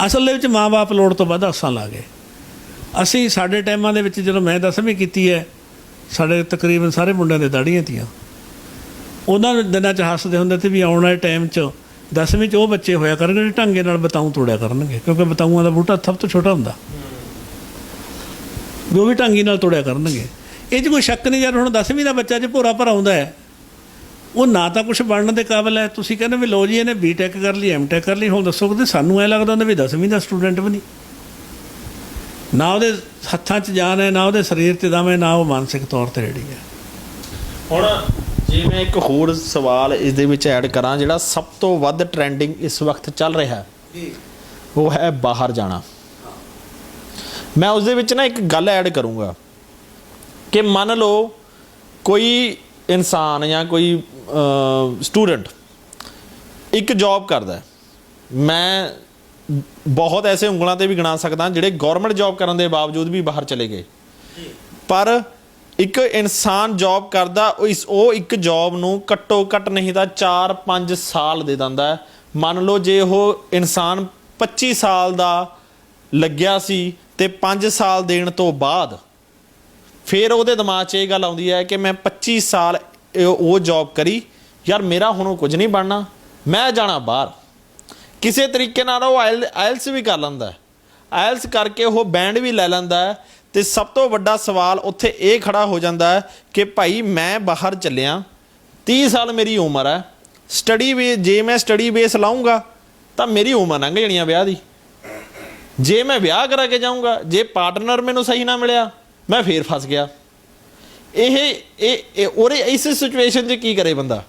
ਅਸਲ ਦੇ ਵਿੱਚ ਮਾਂ ਬਾਪ ਲੋੜ ਤੋਂ ਵੱਧ ਆਸਾਂ ਲਾ ਗਏ। ਅਸੀਂ ਸਾਡੇ ਟਾਈਮਾਂ ਦੇ ਵਿੱਚ ਜਦੋਂ ਮੈਂ 10ਵੀਂ ਕੀਤੀ ਹੈ, ਸਾਡੇ ਤਕਰੀਬਨ ਸਾਰੇ ਮੁੰਡਿਆਂ ਦੇ ਦਾੜ੍ਹੀਆਂ ਤੀਆਂ। ਉਹਨਾਂ ਦਿਨਾਂ 'ਚ ਹੱਸਦੇ ਹੁੰਦੇ ਤੇ ਵੀ ਆਉਣ ਵਾਲੇ ਟਾਈਮ 'ਚ 10ਵੀਂ 'ਚ ਉਹ ਬੱਚੇ ਹੋਇਆ ਕਰਨਗੇ ਜਿਹੜੇ ਢੰਗੇ ਨਾਲ ਬਤਾਊ ਤੋੜਿਆ ਕਰਨਗੇ, ਕਿਉਂਕਿ ਬਤਾਊਆਂ ਦਾ ਬੂਟਾ ਸਭ ਤੋਂ ਛੋਟਾ ਹੁੰਦਾ, ਜੋ ਵੀ ਢੰਗੀ ਨਾਲ ਤੋੜਿਆ ਕਰਨਗੇ। ਇਹ 'ਚ ਕੋਈ ਸ਼ੱਕ ਨਹੀਂ। ਯਾਰ ਹੁਣ 10ਵੀਂ ਦਾ ਬੱਚਾ ਜੇ ਭੋਰਾ ਭਰਾ ਆਉਂਦਾ ਹੈ, ਉਹ ਨਾ ਤਾਂ ਕੁਛ ਬਣਨ ਦੇ ਕਾਬਲ ਹੈ। ਤੁਸੀਂ ਕਹਿੰਦੇ ਵੀ ਲਓ ਜੀ ਇਹਨੇ B.Tech ਕਰ ਲਈ, M.Tech ਕਰ ਲਈ। ਹੁਣ ਦੱਸੋ ਕਿ ਸਾਨੂੰ ਐਂ ਲੱਗਦਾ ਹੁੰਦਾ ਵੀ 10ਵੀਂ ਦਾ ਸਟੂਡੈਂਟ ਵੀ ਨਹੀਂ, ਨਾ ਉਹਦੇ ਹੱਥਾਂ 'ਚ ਜਾਨ ਹੈ, ਨਾ ਉਹਦੇ ਸਰੀਰ 'ਤੇ ਦਮ ਹੈ, ਨਾ ਉਹ ਮਾਨਸਿਕ ਤੌਰ 'ਤੇ ਰੈਡੀ ਹੈ। ਹੁਣ ਜੇ ਮੈਂ ਇੱਕ ਹੋਰ ਸਵਾਲ ਇਸ ਦੇ ਵਿੱਚ ਐਡ ਕਰਾਂ, ਜਿਹੜਾ ਸਭ ਤੋਂ ਵੱਧ ਟ੍ਰੈਂਡਿੰਗ ਇਸ ਵਕਤ ਚੱਲ ਰਿਹਾ ਉਹ ਹੈ ਬਾਹਰ ਜਾਣਾ। ਮੈਂ ਉਸ ਦੇ ਵਿੱਚ ਨਾ ਇੱਕ ਗੱਲ ਐਡ ਕਰੂੰਗਾ ਕਿ ਮੰਨ ਲਓ ਕੋਈ ਇਨਸਾਨ ਜਾਂ ਕੋਈ ਸਟੂਡੈਂਟ ਇੱਕ ਜੌਬ ਕਰਦਾ। ਮੈਂ ਬਹੁਤ ਐਸੇ ਉਂਗਲਾਂ 'ਤੇ ਵੀ ਗਿਣਾ ਸਕਦਾ ਜਿਹੜੇ ਗੌਰਮੈਂਟ ਜੌਬ ਕਰਨ ਦੇ ਬਾਵਜੂਦ ਵੀ ਬਾਹਰ ਚਲੇ ਗਏ। ਪਰ ਇੱਕ ਇਨਸਾਨ ਜੌਬ ਕਰਦਾ, ਉਹ ਇੱਕ ਜੌਬ ਨੂੰ ਘੱਟੋ ਘੱਟ ਨਹੀਂ ਤਾਂ 4-5 ਸਾਲ ਦੇ ਦਿੰਦਾ ਹੈ। ਮੰਨ ਲਓ ਜੇ ਉਹ ਇਨਸਾਨ 25 ਸਾਲ ਦਾ ਲੱਗਿਆ ਸੀ ਤੇ 5 ਸਾਲ ਦੇਣ ਤੋਂ ਬਾਅਦ ਫਿਰ ਉਹਦੇ ਦਿਮਾਗ 'ਚ ਇਹ ਗੱਲ ਆਉਂਦੀ ਹੈ ਕਿ ਮੈਂ 25 ਸਾਲ ਉਹ ਜੌਬ ਕਰੀ, ਯਾਰ ਮੇਰਾ ਹੁਣ ਕੁਝ ਨਹੀਂ ਬਣਨਾ, ਮੈਂ ਜਾਣਾ ਬਾਹਰ। ਕਿਸੇ ਤਰੀਕੇ ਨਾਲ ਉਹ ਆਇਲਸ ਵੀ ਕਰ ਲੈਂਦਾ। ਆਇਲਸ ਕਰਕੇ ਉਹ ਬੈਂਡ ਵੀ ਲੈ ਲੈਂਦਾ। ਅਤੇ ਸਭ ਤੋਂ ਵੱਡਾ ਸਵਾਲ ਉੱਥੇ ਇਹ ਖੜ੍ਹਾ ਹੋ ਜਾਂਦਾ ਹੈ ਕਿ ਭਾਈ ਮੈਂ ਬਾਹਰ ਚੱਲਿਆ, 30 ਸਾਲ ਮੇਰੀ ਉਮਰ ਹੈ, ਜੇ ਮੈਂ ਸਟੱਡੀ ਬੇਸ ਲਾਊਂਗਾ ਤਾਂ ਮੇਰੀ ਉਮਰ ਲੰਘ ਜਾਣੀ ਆ ਵਿਆਹ ਦੀ। ਜੇ ਮੈਂ ਵਿਆਹ ਕਰਾ ਕੇ ਜਾਊਂਗਾ, ਜੇ ਪਾਰਟਨਰ ਮੈਨੂੰ ਸਹੀ ਨਾ ਮਿਲਿਆ, ਮੈਂ ਫੇਰ ਫਸ ਗਿਆ। ਉਹਦੇ ਇਸ ਸਿਚੁਏਸ਼ਨ 'ਚ ਕੀ ਕਰੇ ਬੰਦਾ?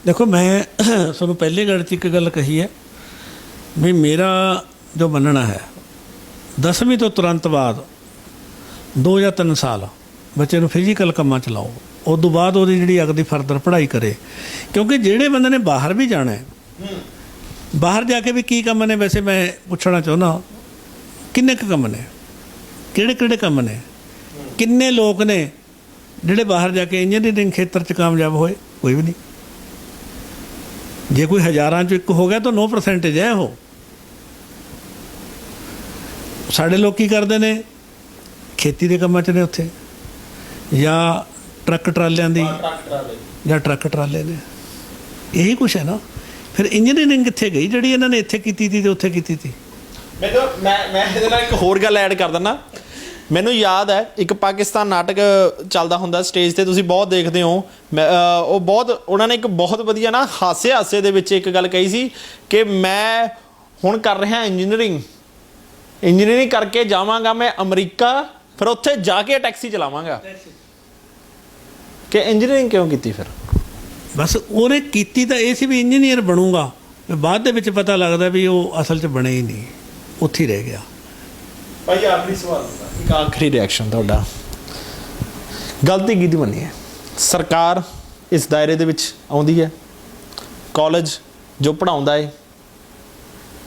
ਦੇਖੋ, ਮੈਂ ਤੁਹਾਨੂੰ ਪਹਿਲੇ ਗੱਲ 'ਚ ਇੱਕ ਗੱਲ ਕਹੀ ਹੈ ਵੀ ਮੇਰਾ ਜੋ ਮੰਨਣਾ ਹੈ 10ਵੀਂ ਤੋਂ ਤੁਰੰਤ ਬਾਅਦ 2 ਜਾਂ 3 ਸਾਲ ਬੱਚੇ ਨੂੰ ਫਿਜ਼ੀਕਲ ਕੰਮਾਂ 'ਚ ਲਾਓ। ਉਸ ਤੋਂ ਬਾਅਦ ਉਹਦੀ ਜਿਹੜੀ ਅਗਦੀ ਫਰਦਰ ਪੜ੍ਹਾਈ ਕਰੇ। ਕਿਉਂਕਿ ਜਿਹੜੇ ਬੰਦੇ ਨੇ ਬਾਹਰ ਵੀ ਜਾਣਾ ਹੈ, ਬਾਹਰ ਜਾ ਕੇ ਵੀ ਕੀ ਕੰਮ ਨੇ? ਵੈਸੇ ਮੈਂ ਪੁੱਛਣਾ ਚਾਹੁੰਦਾ, ਕਿੰਨੇ ਕੁ ਕੰਮ ਨੇ? ਕਿਹੜੇ ਕੰਮ ਨੇ? ਕਿੰਨੇ ਲੋਕ ਨੇ ਜਿਹੜੇ ਬਾਹਰ ਜਾ ਕੇ ਇੰਜੀਨੀਅਰਿੰਗ ਖੇਤਰ 'ਚ ਕਾਮਯਾਬ ਹੋਏ? ਕੋਈ ਵੀ ਨਹੀਂ। ਜੇ ਕੋਈ ਹਜ਼ਾਰਾਂ 'ਚੋਂ ਇੱਕ ਹੋ ਗਿਆ ਤਾਂ 9% ਹੈ ਉਹ। ਸਾਡੇ ਲੋਕ ਕੀ ਕਰਦੇ ਨੇ? ਖੇਤੀ ਦੇ ਕੰਮਾਂ 'ਚ ਨੇ ਉੱਥੇ, ਜਾਂ ਟਰੱਕ ਟਰਾਲਿਆਂ ਦੀ, ਜਾਂ ਟਰੱਕ ਟਰਾਲੇ ਨੇ। ਇਹੀ ਕੁਛ ਹੈ ਨਾ। ਫਿਰ ਇੰਜੀਨੀਅਰਿੰਗ ਕਿੱਥੇ ਗਈ ਜਿਹੜੀ ਇਹਨਾਂ ਨੇ ਇੱਥੇ ਕੀਤੀ ਸੀ ਤੇ ਉੱਥੇ ਕੀਤੀ ਸੀ? ਮੈਂ ਇਹਦੇ ਨਾਲ ਇੱਕ ਹੋਰ ਗੱਲ ਐਡ ਕਰ ਦਿੰਦਾ। ਮੈਨੂੰ ਯਾਦ ਹੈ ਇੱਕ ਪਾਕਿਸਤਾਨ ਨਾਟਕ ਚੱਲਦਾ ਹੁੰਦਾ ਸਟੇਜ 'ਤੇ, ਤੁਸੀਂ ਬਹੁਤ ਦੇਖਦੇ ਹੋ। ਉਹਨਾਂ ਨੇ ਇੱਕ ਬਹੁਤ ਵਧੀਆ ਨਾ ਹਾਸੇ ਦੇ ਵਿੱਚ ਇੱਕ ਗੱਲ ਕਹੀ ਸੀ ਕਿ ਮੈਂ ਹੁਣ ਕਰ ਰਿਹਾ ਇੰਜੀਨੀਅਰਿੰਗ ਕਰਕੇ ਜਾਵਾਂਗਾ ਮੈਂ ਅਮਰੀਕਾ, ਫਿਰ ਉੱਥੇ ਜਾ ਕੇ ਟੈਕਸੀ ਚਲਾਵਾਂਗਾ। ਕਿ ਇੰਜੀਨੀਅਰਿੰਗ ਕਿਉਂ ਕੀਤੀ? ਫਿਰ ਬਸ ਉਹਨੇ ਕੀਤੀ ਤਾਂ ਇਹ ਸੀ ਵੀ ਇੰਜੀਨੀਅਰ ਬਣੂਗਾ, ਬਾਅਦ ਦੇ ਵਿੱਚ ਪਤਾ ਲੱਗਦਾ ਵੀ ਉਹ ਅਸਲ 'ਚ ਬਣੇ ਹੀ ਨਹੀਂ, ਉੱਥੇ ਹੀ ਰਹਿ ਗਿਆ। ਭਾਈ ਆਖਰੀ ਸਵਾਲ, ਇੱਕ ਆਖਰੀ ਰਿਐਕਸ਼ਨ ਤੁਹਾਡਾ। ਗਲਤੀ ਕਿਹਦੀ ਮੰਨੀ ਹੈ? ਸਰਕਾਰ ਇਸ ਦਾਇਰੇ ਦੇ ਵਿੱਚ ਆਉਂਦੀ ਹੈ, ਕਾਲਜ ਜੋ ਪੜ੍ਹਾਉਂਦਾ ਹੈ,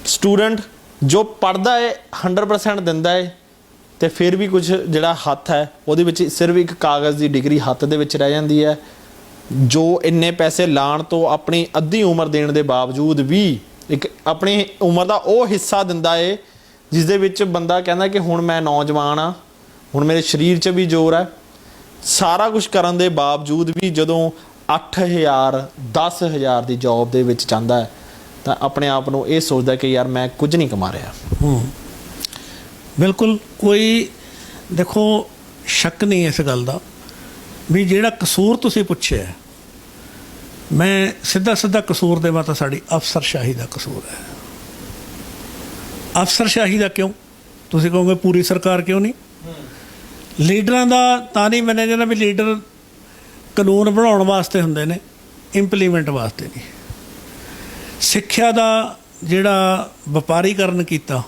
ਸਟੂਡੈਂਟ ਜੋ ਪੜ੍ਹਦਾ ਹੈ 100% ਦਿੰਦਾ ਹੈ, ਅਤੇ ਫਿਰ ਵੀ ਕੁਝ ਜਿਹੜਾ ਹੱਥ ਹੈ ਉਹਦੇ ਵਿੱਚ ਸਿਰਫ ਇੱਕ ਕਾਗਜ਼ ਦੀ ਡਿਗਰੀ ਹੱਥ ਦੇ ਵਿੱਚ ਰਹਿ ਜਾਂਦੀ ਹੈ, ਜੋ ਇੰਨੇ ਪੈਸੇ ਲਾਉਣ ਤੋਂ ਆਪਣੀ ਅੱਧੀ ਉਮਰ ਦੇਣ ਦੇ ਬਾਵਜੂਦ ਵੀ ਇੱਕ ਆਪਣੀ ਉਮਰ ਦਾ ਉਹ ਹਿੱਸਾ ਦਿੰਦਾ ਹੈ ਜਿਸ ਦੇ ਵਿੱਚ ਬੰਦਾ ਕਹਿੰਦਾ ਕਿ ਹੁਣ ਮੈਂ ਨੌਜਵਾਨ ਹਾਂ, ਹੁਣ ਮੇਰੇ ਸਰੀਰ 'ਚ ਵੀ ਜ਼ੋਰ ਹੈ, ਸਾਰਾ ਕੁਝ ਕਰਨ ਦੇ ਬਾਵਜੂਦ ਵੀ ਜਦੋਂ 8,000 10,000 ਦੀ ਜੌਬ ਦੇ ਵਿੱਚ ਜਾਂਦਾ ਹੈ ਤਾਂ ਆਪਣੇ ਆਪ ਨੂੰ ਇਹ ਸੋਚਦਾ ਕਿ ਯਾਰ ਮੈਂ ਕੁਝ ਨਹੀਂ ਕਮਾ ਰਿਹਾ। ਬਿਲਕੁਲ ਕੋਈ ਦੇਖੋ ਸ਼ੱਕ ਨਹੀਂ ਇਸ ਗੱਲ ਦਾ ਵੀ ਜਿਹੜਾ ਕਸੂਰ ਤੁਸੀਂ ਪੁੱਛਿਆ, ਮੈਂ ਸਿੱਧਾ ਕਸੂਰ ਦੇਵਾਂ ਤਾਂ ਸਾਡੀ ਅਫਸਰਸ਼ਾਹੀ ਦਾ ਕਸੂਰ ਹੈ। ਅਫਸਰਸ਼ਾਹੀ ਦਾ ਕਿਉਂ? ਤੁਸੀਂ ਕਹੋਗੇ ਪੂਰੀ ਸਰਕਾਰ ਕਿਉਂ ਨਹੀਂ? ਲੀਡਰਾਂ ਦਾ ਤਾਂ ਨਹੀਂ ਮੰਨਿਆ ਜਾਂਦਾ ਵੀ ਲੀਡਰ ਕਾਨੂੰਨ ਬਣਾਉਣ ਵਾਸਤੇ ਹੁੰਦੇ ਨੇ, ਇੰਪਲੀਮੈਂਟ ਵਾਸਤੇ ਨਹੀਂ। ਸਿੱਖਿਆ ਦਾ ਜਿਹੜਾ ਵਪਾਰੀਕਰਨ ਕੀਤਾ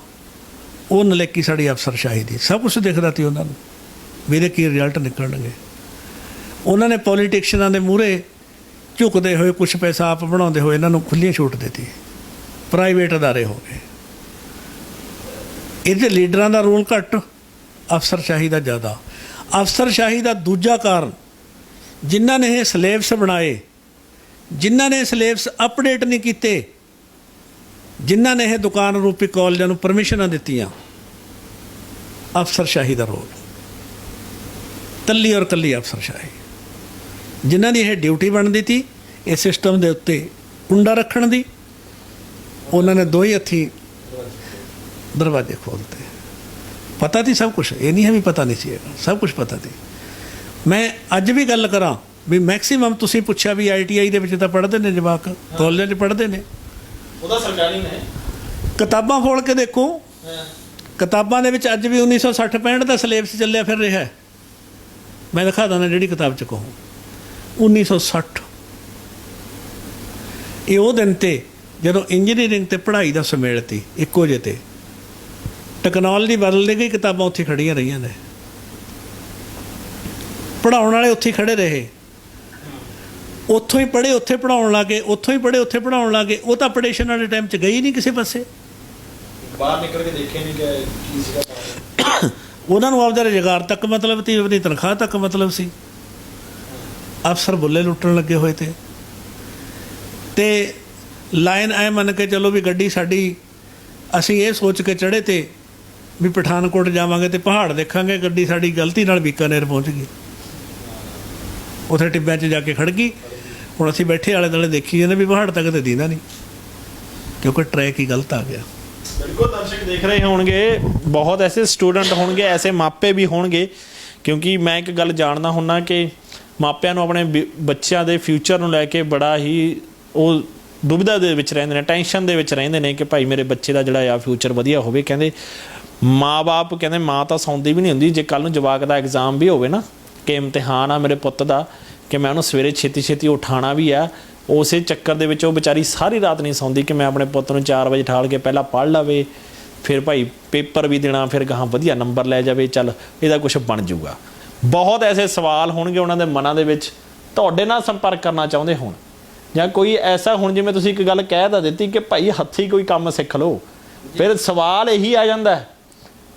ਉਹ ਨਲਾਇਕੀ ਸਾਡੀ ਅਫਸਰਸ਼ਾਹੀ ਦੀ। ਸਭ ਕੁਛ ਦਿਖਦਾ ਸੀ ਉਹਨਾਂ ਨੂੰ ਵੀ ਇਹਦੇ ਕੀ ਰਿਜ਼ਲਟ ਨਿਕਲਣਗੇ। ਉਹਨਾਂ ਨੇ ਪੋਲੀਟੀਸ਼ੀਅਨਾਂ ਦੇ ਮੂਹਰੇ ਝੁਕਦੇ ਹੋਏ ਕੁਛ ਪੈਸਾ ਆਪ ਬਣਾਉਂਦੇ ਹੋਏ ਇਹਨਾਂ ਨੂੰ ਖੁੱਲ੍ਹੀਆਂ ਛੂਟ ਦਿੱਤੀ, ਪ੍ਰਾਈਵੇਟ ਅਦਾਰੇ ਹੋ ਗਏ। ਇਹਦੇ ਲੀਡਰਾਂ ਦਾ ਰੋਲ ਘੱਟ, ਅਫਸਰਸ਼ਾਹੀ ਦਾ ਜ਼ਿਆਦਾ। ਅਫਸਰਸ਼ਾਹੀ ਦਾ ਦੂਜਾ ਕਾਰਨ ਜਿਨ੍ਹਾਂ ਨੇ ਇਹ ਸਿਲੇਬਸ ਬਣਾਏ, ਜਿਨ੍ਹਾਂ ਨੇ ਸਿਲੇਬਸ ਅਪਡੇਟ ਨਹੀਂ ਕੀਤੇ, ਜਿਨ੍ਹਾਂ ਨੇ ਇਹ ਦੁਕਾਨ ਰੂਪੀ ਕਾਲਜਾਂ ਨੂੰ ਪਰਮਿਸ਼ਨਾਂ ਦਿੱਤੀਆਂ, ਅਫਸਰਸ਼ਾਹੀ ਦਾ ਰੋਲ ਕੱਲੀ ਔਰ ਕੱਲੀ ਅਫਸਰਸ਼ਾਹੀ। ਜਿਨ੍ਹਾਂ ਦੀ ਇਹ ਡਿਊਟੀ ਬਣਦੀ ਸੀ ਇਹ ਸਿਸਟਮ ਦੇ ਉੱਤੇ ਕੁੰਡਾ ਰੱਖਣ ਦੀ, ਉਹਨਾਂ ਨੇ ਦੋ ਹੀ ਹੱਥੀਂ ਦਰਵਾਜ਼ੇ ਖੋਲ੍ਹਤੇ। ਪਤਾ ਸੀ ਸਭ ਕੁਛ, ਇਹ ਨਹੀਂ ਹੈ ਵੀ ਪਤਾ ਨਹੀਂ ਸੀ, ਸਭ ਕੁਛ ਪਤਾ ਸੀ। ਮੈਂ ਅੱਜ ਵੀ ਗੱਲ ਕਰਾਂ ਵੀ ਮੈਕਸੀਮਮ ਤੁਸੀਂ ਪੁੱਛਿਆ ਵੀ ITI ਦੇ ਵਿੱਚ ਤਾਂ ਪੜ੍ਹਦੇ ਨੇ ਜਵਾਕ, ਕਾਲਜਾਂ 'ਚ ਪੜ੍ਹਦੇ ਨੇ, ਉਹਦਾ ਸਰਕਾਰੀ ਨੇ ਕਿਤਾਬਾਂ ਫੋਲ ਕੇ ਦੇਖੋ, ਕਿਤਾਬਾਂ ਦੇ ਵਿੱਚ ਅੱਜ ਵੀ 1960-65 ਦਾ ਸਿਲੇਬਸ ਚੱਲਿਆ ਫਿਰ ਰਿਹਾ। ਮੈਂ ਦਿਖਾ ਦਾਂ ਜਿਹੜੀ ਕਿਤਾਬ 'ਚ ਕਹੂੰ 1960। ਇਹ ਉਹ ਦਿਨ ਤੇ ਜਦੋਂ ਇੰਜੀਨੀਅਰਿੰਗ ਤੇ ਪੜ੍ਹਾਈ ਦਾ ਸੁਮੇਲ ਸੀ ਇੱਕੋ ਜਿਹੇ ਤੇ। ਟੈਕਨੋਲੋਜੀ ਬਦਲਦੀ ਗਈ, ਕਿਤਾਬਾਂ ਉੱਥੇ ਖੜੀਆਂ ਰਹੀਆਂ ਨੇ, ਪੜ੍ਹਾਉਣ ਵਾਲੇ ਉੱਥੇ ਖੜ੍ਹੇ ਰਹੇ, ਉੱਥੋਂ ਹੀ ਪੜ੍ਹੇ ਉੱਥੇ ਪੜ੍ਹਾਉਣ ਲੱਗੇ, ਉੱਥੋਂ ਹੀ ਪੜ੍ਹੇ ਉੱਥੇ ਪੜ੍ਹਾਉਣ ਲੱਗੇ। ਉਹ ਤਾਂ ਅਪਡੇਸ਼ਨ ਵਾਲੇ ਟਾਈਮ 'ਚ ਗਈ ਨਹੀਂ ਕਿਸੇ ਪਾਸੇ, ਬਾਹਰ ਨਿਕਲ ਕੇ ਦੇਖੇ ਨਹੀਂ ਕਿ ਕੀ ਸੀਗਾ। ਉਹਨਾਂ ਨੂੰ ਆਪਦਾ ਰੁਜ਼ਗਾਰ ਤੱਕ ਮਤਲਬ ਸੀ, ਆਪਣੀ ਤਨਖਾਹ ਤੱਕ ਮਤਲਬ ਸੀ। ਅਫਸਰ ਬੁੱਲੇ ਲੁੱਟਣ ਲੱਗੇ ਹੋਏ ਤੇ ਲਾਈਨ ਐ ਮੰਨ ਕੇ ਚਲੋ ਵੀ ਗੱਡੀ ਸਾਡੀ, ਅਸੀਂ ਇਹ ਸੋਚ ਕੇ ਚੜ੍ਹੇ ਤੇ ਵੀ ਪਠਾਨਕੋਟ ਜਾਵਾਂਗੇ ਤੇ ਪਹਾੜ ਦੇਖਾਂਗੇ, ਗੱਡੀ ਸਾਡੀ ਗਲਤੀ ਨਾਲ ਬੀਕਾਨੇਰ ਪਹੁੰਚ ਗਈ, ਉੱਥੇ ਟਿੱਬਿਆਂ 'ਚ ਜਾ ਕੇ ਖੜ੍ਹ ਗਈ। ਹੁਣ ਅਸੀਂ ਬੈਠੇ ਆਲੇ ਦੁਆਲੇ ਦੇਖੀ ਜਾਂਦੇ ਵੀ ਪਹਾੜ ਤੱਕ ਤਾਂ ਦੀਂਦਾ ਨਹੀਂ, ਕਿਉਂਕਿ ਟਰੈਕ ਹੀ ਗਲਤ ਆ ਗਿਆ। ਬਿਲਕੁਲ ਦਰਸ਼ਕ ਦੇਖ ਰਹੇ ਹੋਣਗੇ, ਬਹੁਤ ਐਸੇ ਸਟੂਡੈਂਟ ਹੋਣਗੇ, ਐਸੇ ਮਾਪੇ ਵੀ ਹੋਣਗੇ, ਕਿਉਂਕਿ ਮੈਂ ਇੱਕ ਗੱਲ ਜਾਣਦਾ ਹੁੰਦਾ ਕਿ ਮਾਪਿਆਂ ਨੂੰ ਆਪਣੇ ਬੱਚਿਆਂ ਦੇ ਫਿਊਚਰ ਨੂੰ ਲੈ ਕੇ ਬੜਾ ਹੀ ਉਹ ਦੁਬਿਧਾ ਦੇ ਵਿੱਚ ਰਹਿੰਦੇ ਨੇ, ਟੈਨਸ਼ਨ ਦੇ ਵਿੱਚ ਰਹਿੰਦੇ ਨੇ ਕਿ ਭਾਈ ਮੇਰੇ ਬੱਚੇ ਦਾ ਜਿਹੜਾ ਆ ਫਿਊਚਰ ਵਧੀਆ ਹੋਵੇ। ਕਹਿੰਦੇ ਮਾਂ-ਬਾਪ ਕਹਿੰਦੇ ਮਾਂ ਤਾਂ ਸੌਂਦੀ ਵੀ ਨਹੀਂ ਹੁੰਦੀ, ਜੇ ਕੱਲ੍ਹ ਨੂੰ ਜਵਾਕ ਦਾ ਐਗਜ਼ਾਮ ਵੀ ਹੋਵੇ ਨਾ ਕਿ ਇਮਤਿਹਾਨ ਆ ਮੇਰੇ ਪੁੱਤ ਦਾ, ਕਿ ਮੈਂ ਉਹਨੂੰ ਸਵੇਰੇ ਛੇਤੀ ਉਠਾਉਣਾ ਵੀ ਆ, ਉਸੇ ਚੱਕਰ ਦੇ ਵਿੱਚ ਉਹ ਵਿਚਾਰੀ ਸਾਰੀ ਰਾਤ ਨਹੀਂ ਸੌਂਦੀ ਕਿ ਮੈਂ ਆਪਣੇ ਪੁੱਤ ਨੂੰ 4 ਵਜੇ ਠਾਲ ਕੇ ਪਹਿਲਾਂ ਪੜ੍ਹ ਲਵੇ, ਫਿਰ ਭਾਈ ਪੇਪਰ ਵੀ ਦੇਣਾ, ਫਿਰ ਗਾਹਾਂ ਵਧੀਆ ਨੰਬਰ ਲੈ ਜਾਵੇ, ਚੱਲ ਇਹਦਾ ਕੁਛ ਬਣ ਜਾਊਗਾ। ਬਹੁਤ ਐਸੇ ਸਵਾਲ ਹੋਣਗੇ ਉਹਨਾਂ ਦੇ ਮਨਾਂ ਦੇ ਵਿੱਚ, ਤੁਹਾਡੇ ਨਾਲ ਸੰਪਰਕ ਕਰਨਾ ਚਾਹੁੰਦੇ ਹੋਣ, ਜਾਂ ਕੋਈ ਐਸਾ ਹੁਣ ਜਿਵੇਂ ਤੁਸੀਂ ਇੱਕ ਗੱਲ ਕਹਿ ਤਾਂ ਦਿੱਤੀ ਕਿ ਭਾਈ ਹੱਥੀਂ ਕੋਈ ਕੰਮ ਸਿੱਖ ਲਓ, ਫਿਰ ਸਵਾਲ ਇਹੀ ਆ ਜਾਂਦਾ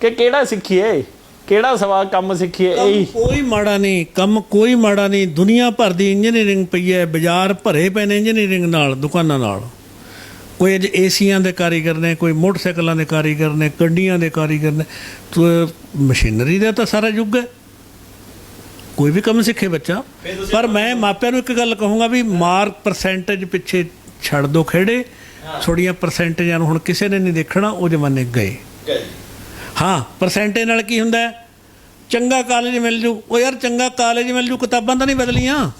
ਕਿ ਕਿਹੜਾ ਸਿੱਖੀਏ, ਕਿਹੜਾ ਸਵਾਲ ਕੰਮ ਸਿੱਖੀਏ। ਇਹੀ ਕੋਈ ਮਾੜਾ ਨਹੀਂ, ਕੰਮ ਕੋਈ ਮਾੜਾ ਨਹੀਂ। ਦੁਨੀਆ ਭਰ ਦੀ ਇੰਜੀਨੀਅਰਿੰਗ ਪਈ ਹੈ, ਬਾਜ਼ਾਰ ਭਰੇ ਪਏ ਨੇ ਇੰਜੀਨੀਅਰਿੰਗ ਨਾਲ, ਦੁਕਾਨਾਂ ਨਾਲ। ਕੋਈ ਅੱਜ ਏਸੀਆਂ ਦੇ ਕਾਰੀਗਰ ਨੇ, ਕੋਈ ਮੋਟਰਸਾਈਕਲਾਂ ਦੇ ਕਾਰੀਗਰ ਨੇ, ਗੱਡੀਆਂ ਦੇ ਕਾਰੀਗਰ ਨੇ, ਮਸ਼ੀਨਰੀ ਦਾ ਤਾਂ ਸਾਰਾ ਯੁੱਗ ਹੈ, ਕੋਈ ਵੀ ਕੰਮ ਸਿੱਖੇ ਬੱਚਾ। ਪਰ ਮੈਂ ਮਾਪਿਆਂ ਨੂੰ ਇੱਕ ਗੱਲ ਕਹੂੰਗਾ ਵੀ ਮਾਰਕ ਪਰਸੈਂਟੇਜ ਪਿੱਛੇ ਛੱਡ ਦਿਓ ਖੇੜੇ, ਥੋੜ੍ਹੀਆਂ ਪਰਸੈਂਟੇਜਾਂ ਨੂੰ ਹੁਣ ਕਿਸੇ ਨੇ ਨਹੀਂ ਦੇਖਣਾ, ਉਹ ਜ਼ਮਾਨੇ ਗਏ। ਹਾਂ, ਪਰਸੈਂਟੇਜ ਨਾਲ ਕੀ ਹੁੰਦਾ, ਚੰਗਾ ਕਾਲਜ ਮਿਲ ਜੂ। ਉਹ ਯਾਰ ਚੰਗਾ ਕਾਲਜ ਮਿਲ ਜੂ, ਕਿਤਾਬਾਂ ਤਾਂ ਨਹੀਂ ਬਦਲੀਆਂ,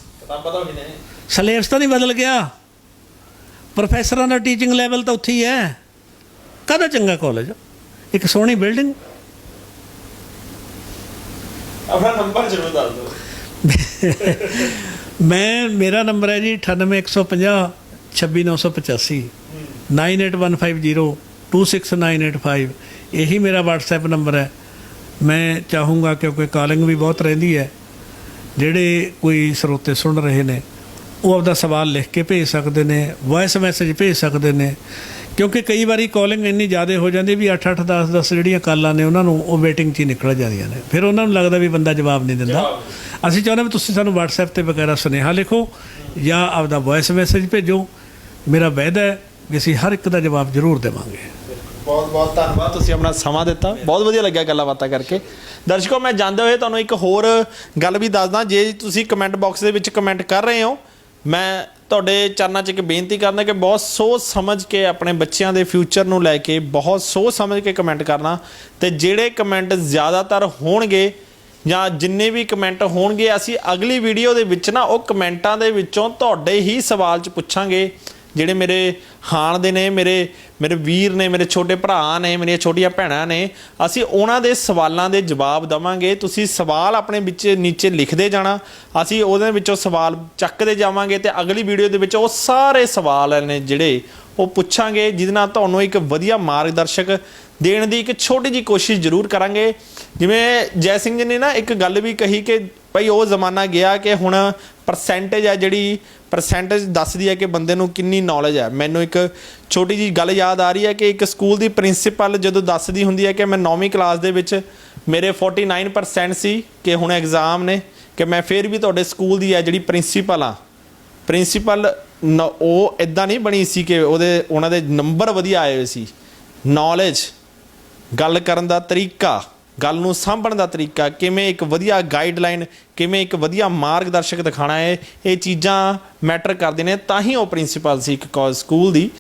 ਸਿਲੇਬਸ ਤਾਂ ਨਹੀਂ ਬਦਲ ਗਿਆ, ਪ੍ਰੋਫੈਸਰਾਂ ਦਾ ਟੀਚਿੰਗ ਲੈਵਲ ਤਾਂ ਉੱਥੇ ਹੀ ਹੈ। ਕਾਹਦਾ ਚੰਗਾ ਕਾਲਜ, ਇੱਕ ਸੋਹਣੀ ਬਿਲਡਿੰਗ। ਆਪਣਾ ਨੰਬਰ ਜ਼ਰੂਰ ਦੱਸ ਦਿਓ। ਮੇਰਾ ਨੰਬਰ ਹੈ ਜੀ 98 150 26 985, 98 150 26985। ਇਹੀ ਮੇਰਾ WhatsApp ਨੰਬਰ ਹੈ। ਮੈਂ ਚਾਹੂੰਗਾ ਕਿਉਂਕਿ ਕਾਲਿੰਗ ਵੀ ਬਹੁਤ ਰਹਿੰਦੀ ਹੈ, ਜਿਹੜੇ ਕੋਈ ਸਰੋਤੇ ਸੁਣ ਰਹੇ ਨੇ ਉਹ ਆਪਦਾ ਸਵਾਲ ਲਿਖ ਕੇ ਭੇਜ ਸਕਦੇ ਨੇ, ਵੌਇਸ ਮੈਸੇਜ ਭੇਜ ਸਕਦੇ ਨੇ, ਕਿਉਂਕਿ ਕਈ ਵਾਰੀ ਕਾਲਿੰਗ ਇੰਨੀ ਜ਼ਿਆਦਾ ਹੋ ਜਾਂਦੀ ਵੀ 8-8 10-10 ਜਿਹੜੀਆਂ ਕਾਲਾਂ ਨੇ ਉਹਨਾਂ ਨੂੰ ਉਹ ਵੇਟਿੰਗ 'ਚ ਹੀ ਨਿਕਲ ਜਾਂਦੀਆਂ ਨੇ, ਫਿਰ ਉਹਨਾਂ ਨੂੰ ਲੱਗਦਾ ਵੀ ਬੰਦਾ ਜਵਾਬ ਨਹੀਂ ਦਿੰਦਾ। ਅਸੀਂ ਚਾਹੁੰਦੇ ਵੀ ਤੁਸੀਂ ਸਾਨੂੰ WhatsApp 'ਤੇ ਵਗੈਰਾ ਸੁਨੇਹਾ ਲਿਖੋ ਜਾਂ ਆਪਦਾ ਵੌਇਸ ਮੈਸੇਜ ਭੇਜੋ। ਮੇਰਾ ਵਾਅਦਾ ਹੈ ਵੀ ਅਸੀਂ ਹਰ ਇੱਕ ਦਾ ਜਵਾਬ ਜ਼ਰੂਰ ਦੇਵਾਂਗੇ। ਬਹੁਤ ਬਹੁਤ ਧੰਨਵਾਦ, ਤੁਸੀਂ ਆਪਣਾ ਸਮਾਂ ਦਿੱਤਾ, ਬਹੁਤ ਵਧੀਆ ਲੱਗਿਆ ਗੱਲਾਂ ਬਾਤਾਂ ਕਰਕੇ। ਦਰਸ਼ਕੋ, ਮੈਂ ਜਾਂਦੇ ਹੋਏ ਤੁਹਾਨੂੰ ਇੱਕ ਹੋਰ ਗੱਲ ਵੀ ਦੱਸਦਾ, ਜੇ ਤੁਸੀਂ ਕਮੈਂਟ ਬਾਕਸ ਦੇ ਵਿੱਚ ਕਮੈਂਟ ਕਰ ਰਹੇ ਹੋ, ਮੈਂ ਤੁਹਾਡੇ ਚਰਨਾਂ 'ਚ ਇੱਕ ਬੇਨਤੀ ਕਰਦਾ ਕਿ ਬਹੁਤ ਸੋਚ ਸਮਝ ਕੇ ਆਪਣੇ ਬੱਚਿਆਂ ਦੇ ਫਿਊਚਰ ਨੂੰ ਲੈ ਕੇ ਬਹੁਤ ਸੋਚ ਸਮਝ ਕੇ ਕਮੈਂਟ ਕਰਨਾ, ਤੇ ਜਿਹੜੇ ਕਮੈਂਟ ਜ਼ਿਆਦਾਤਰ ਹੋਣਗੇ ਜਾਂ ਜਿੰਨੇ ਵੀ ਕਮੈਂਟ ਹੋਣਗੇ, ਅਸੀਂ ਅਗਲੀ ਵੀਡੀਓ ਦੇ ਵਿੱਚ ਨਾ ਉਹ ਕਮੈਂਟਾਂ ਦੇ ਵਿੱਚੋਂ ਤੁਹਾਡੇ ਹੀ ਸਵਾਲ 'ਚ ਪੁੱਛਾਂਗੇ। ਜਿਹੜੇ ਮੇਰੇ ਹਾਣ ਦੇ ਨੇ, ਮੇਰੇ ਵੀਰ ਨੇ, ਮੇਰੇ ਛੋਟੇ ਭਰਾ ਨੇ, ਮੇਰੀਆਂ ਛੋਟੀਆਂ ਭੈਣਾਂ ਨੇ, ਅਸੀਂ ਉਹਨਾਂ ਦੇ ਸਵਾਲਾਂ ਦੇ ਜਵਾਬ ਦੇਵਾਂਗੇ। ਤੁਸੀਂ ਸਵਾਲ ਆਪਣੇ ਵਿੱਚ ਨੀਚੇ ਲਿਖਦੇ ਜਾਣਾ, ਅਸੀਂ ਉਹਦੇ ਵਿੱਚੋਂ ਸਵਾਲ ਚੱਕਦੇ ਜਾਵਾਂਗੇ ਤੇ ਅਗਲੀ ਵੀਡੀਓ ਦੇ ਵਿੱਚ ਉਹ ਸਾਰੇ ਸਵਾਲ ਨੇ ਜਿਹੜੇ ਉਹ ਪੁੱਛਾਂਗੇ, ਜਿਹਦੇ ਨਾਲ ਤੁਹਾਨੂੰ ਇੱਕ ਵਧੀਆ ਮਾਰਗਦਰਸ਼ਕ ਦੇਣ ਦੀ ਇੱਕ ਛੋਟੀ ਜਿਹੀ ਕੋਸ਼ਿਸ਼ ਜ਼ਰੂਰ ਕਰਾਂਗੇ। ਜਿਵੇਂ ਜੈ ਸਿੰਘ ਜੀ ਨੇ ਨਾ ਇੱਕ ਗੱਲ ਵੀ ਕਹੀ ਕਿ ਭਾਈ ਉਹ ਜ਼ਮਾਨਾ ਗਿਆ ਕਿ ਹੁਣ ਪਰਸੈਂਟੇਜ ਹੈ, ਜਿਹੜੀ ਪਰਸੈਂਟੇਜ ਦੱਸਦੀ ਹੈ ਕਿ ਬੰਦੇ ਨੂੰ ਕਿੰਨੀ ਨੌਲੇਜ ਹੈ। ਮੈਨੂੰ ਇੱਕ ਛੋਟੀ ਜਿਹੀ ਗੱਲ ਯਾਦ ਆ ਰਹੀ ਹੈ ਕਿ ਇੱਕ ਸਕੂਲ ਦੀ ਪ੍ਰਿੰਸੀਪਲ ਜਦੋਂ ਦੱਸਦੀ ਹੁੰਦੀ ਹੈ ਕਿ ਮੈਂ 9ਵੀਂ ਕਲਾਸ ਦੇ ਵਿੱਚ ਮੇਰੇ 49% ਸੀ ਕਿ ਹੁਣ ਐਗਜ਼ਾਮ ਨੇ, ਕਿ ਮੈਂ ਫਿਰ ਵੀ ਤੁਹਾਡੇ ਸਕੂਲ ਦੀ ਹੈ ਜਿਹੜੀ ਪ੍ਰਿੰਸੀਪਲ ਆ, ਪ੍ਰਿੰਸੀਪਲ ਉਹ ਇੱਦਾਂ ਨਹੀਂ ਬਣੀ ਸੀ ਕਿ ਉਹਨਾਂ ਦੇ ਨੰਬਰ ਵਧੀਆ ਆਏ ਹੋਏ ਸੀ। ਨੌਲੇਜ, ਗੱਲ ਕਰਨ ਦਾ ਤਰੀਕਾ, ਗੱਲ ਨੂੰ ਸਾਂਭਣ ਦਾ ਤਰੀਕਾ, ਕਿਵੇਂ ਇੱਕ ਵਧੀਆ ਗਾਈਡਲਾਈਨ, ਕਿਵੇਂ ਇੱਕ ਵਧੀਆ ਮਾਰਗਦਰਸ਼ਕ ਦਿਖਾਉਣਾ ਹੈ, ਇਹ ਚੀਜ਼ਾਂ ਮੈਟਰ ਕਰਦੇ ਨੇ। ਤਾਂ ਹੀ ਉਹ ਪ੍ਰਿੰਸੀਪਲ ਸੀ ਇੱਕ ਸਕੂਲ ਦੀ।